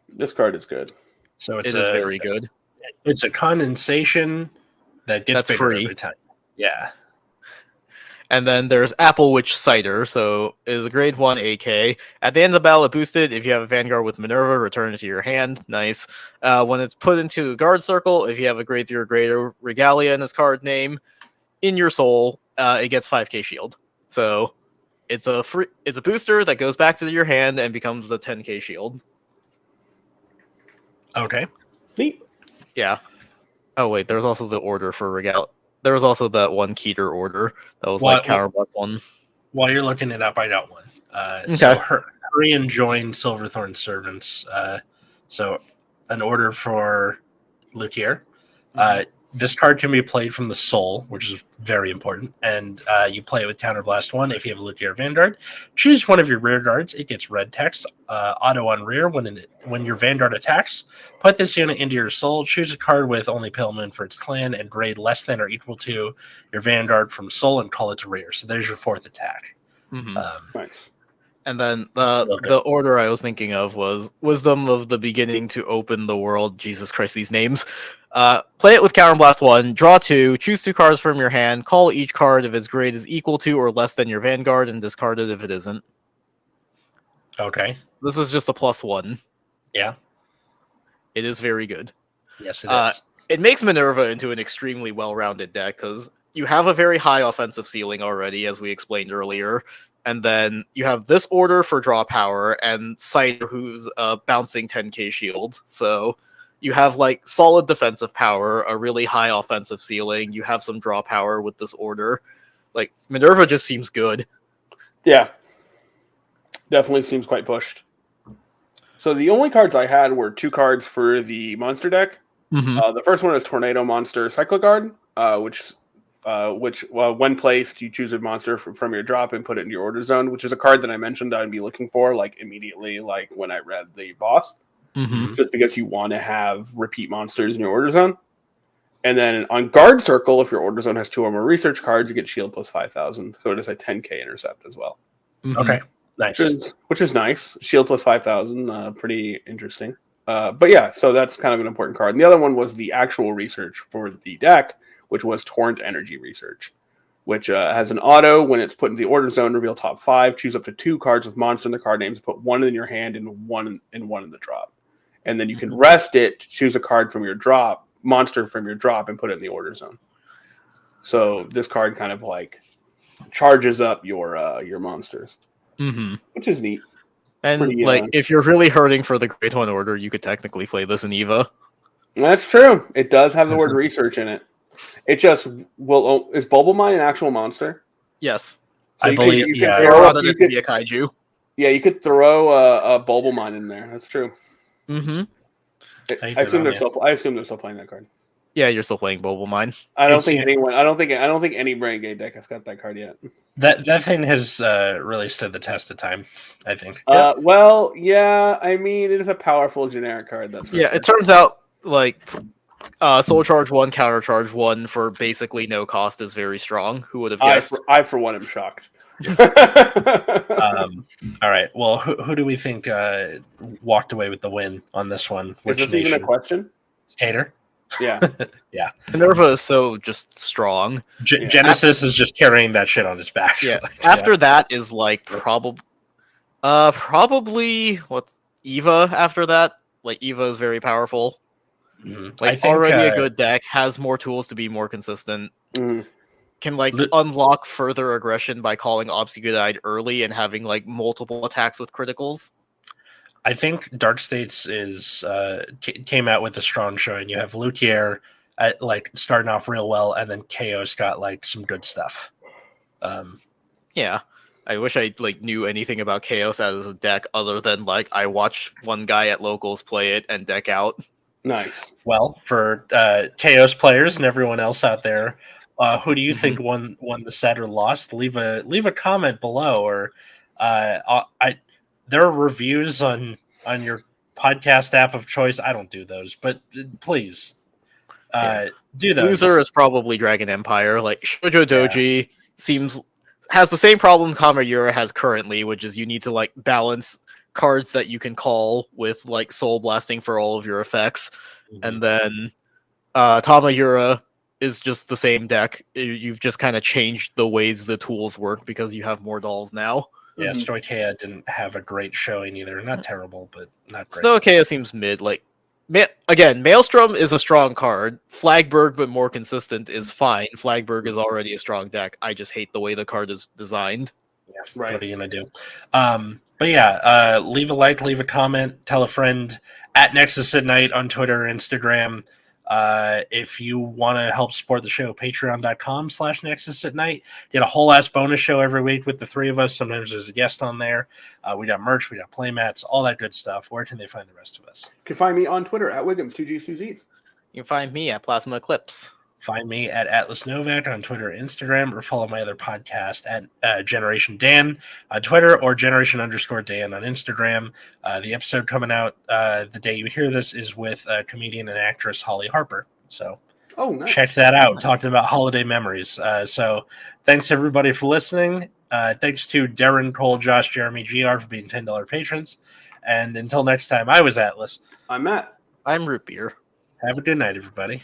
This card is good. So it is very good. It's a condensation that gets bigger free every time. Yeah. And then there's Apple Witch Cider, so it is a grade 1 AK. At the end of the battle, it boosted. If you have a Vanguard with Minerva, return it to your hand. Nice. When it's put into the guard circle, if you have a grade 3 or greater Regalia in its card name, in your soul, it gets 5k shield. So it's a booster that goes back to your hand and becomes the 10k shield. Okay. Neat. Yeah. Oh wait, there's also the order for Regalia. There was also that one Keter order that was counter plus 1. While you're looking it up, I got one. Okay. So hurry and join Silverthorn Servants. So an order for Lukier. This card can be played from the Soul, which is very important, and you play it with Counterblast 1 if you have a Lukier Vanguard. Choose one of your rear guards. It gets red text, auto on rear when your Vanguard attacks. Put this unit into your Soul. Choose a card with only Pale Moon for its clan and grade less than or equal to your Vanguard from Soul and call it to rear. So there's your 4th attack. Nice. And then the order I was thinking of was Wisdom of the Beginning to Open the World. Jesus Christ, these names. Play it with Counterblast 1, draw 2, choose 2 cards from your hand, call each card if its grade is equal to or less than your Vanguard, and discard it if it isn't. Okay. This is just a +1. Yeah. It is very good. Yes, it is. It makes Minerva into an extremely well-rounded deck, because you have a very high offensive ceiling already, as we explained earlier. And then you have this order for draw power and Cider, who's bouncing 10k shield. So you have solid defensive power, a really high offensive ceiling. You have some draw power with this order. Minerva just seems good. Yeah. Definitely seems quite pushed. So the only cards I had were 2 cards for the monster deck. The first one is Tornado Monster Cyclogard, which when placed, you choose a monster from your drop and put it in your order zone, which is a card that I mentioned I'd be looking for immediately, when I read the boss. Mm-hmm. just because you want to have repeat monsters in your order zone. And then on guard circle, if your order zone has 2 or more research cards, you get shield plus 5,000. So it is a 10k intercept as well. Mm-hmm. Okay, nice. Which is nice. Shield plus 5,000, pretty interesting. But yeah, so that's kind of an important card. And the other one was the actual research for the deck, which was Torrent Energy Research, which has an auto. When it's put in the order zone, reveal top 5, choose up to 2 cards with monster in the card names, put 1 in your hand and one in the drop. And then you can rest it to choose a card from your drop, monster from your drop, and put it in the order zone. So this card kind of like charges up your monsters, which is neat. And Pretty, if you're really hurting for the Great One Order, you could technically play this in Eva. That's true. It does have the word research in it. It just will. Is Bulble Mine an actual monster? Yes. So I believe. you Yeah. can They throw, allowed you it to could, be a kaiju. yeah, you could throw a Bulble Mine in there. That's true. Mm-hmm. I assume they're still playing that card. Yeah, you're still playing Bulble Mine. I don't think any Brain Gate deck has got that card yet. That thing has really stood the test of time, I think. Well, yeah. I mean, it is a powerful generic card. That's Yeah, it turns out Soul Charge 1, Counter Charge 1 for basically no cost is very strong. Who would have guessed? I for one am shocked. All right. Well, who do we think walked away with the win on this one? Is this even a question? Tater? Yeah. Yeah. Minerva is so just strong. Genesis is just carrying that shit on its back. Yeah. After that is probably what's Eva after that? Like Eva is very powerful. Mhm. Like I think, already a good deck, has more tools to be more consistent. Mhm. Can unlock further aggression by calling Obscurite early and having multiple attacks with criticals. I think Dark States came out with a strong showing. You have Lukier at starting off real well, and then Chaos got some good stuff. Yeah, I wish I knew anything about Chaos as a deck other than I watch one guy at locals play it and deck out. Nice. Well, for Chaos players and everyone else out there, who do you think won the set or lost? Leave a comment below, or there are reviews on your podcast app of choice. I don't do those, but please do those. Loser is probably Dragon Empire. Shoujo Doji has the same problem Kamayura has currently, which is you need to balance cards that you can call with Soul Blasting for all of your effects, and then Tamayura is just the same deck. You've just kind of changed the ways the tools work because you have more dolls now. Yeah, Stoicheia didn't have a great showing either. Not terrible, but not great. Stoicheia seems mid. Again, Maelstrom is a strong card. Flagberg, but more consistent, is fine. Flagberg is already a strong deck. I just hate the way the card is designed. Yeah, right. What are you gonna do? But yeah, leave a like, leave a comment, tell a friend at Nexus at Night on Twitter, Instagram. If you want to help support the show, patreon.com/Nexus at Night. Get a whole ass bonus show every week with the 3 of us. Sometimes there's a guest on there. We got merch, we got playmats, all that good stuff. Where can they find the rest of us? You can find me on Twitter at Wiggums, 2Gs2Zs. You can find me at Plasma Eclipse. Find me at Atlas Novak on Twitter, Instagram, or follow my other podcast at Generation Dan on Twitter or Generation_Dan on Instagram. The episode coming out the day you hear this is with comedian and actress Holly Harper. So nice. Check that out, talking about holiday memories. So thanks everybody for listening. Thanks to Darren, Cole, Josh, Jeremy, GR for being $10 patrons. And until next time, I was Atlas. I'm Matt. I'm Root Beer. Have a good night, everybody.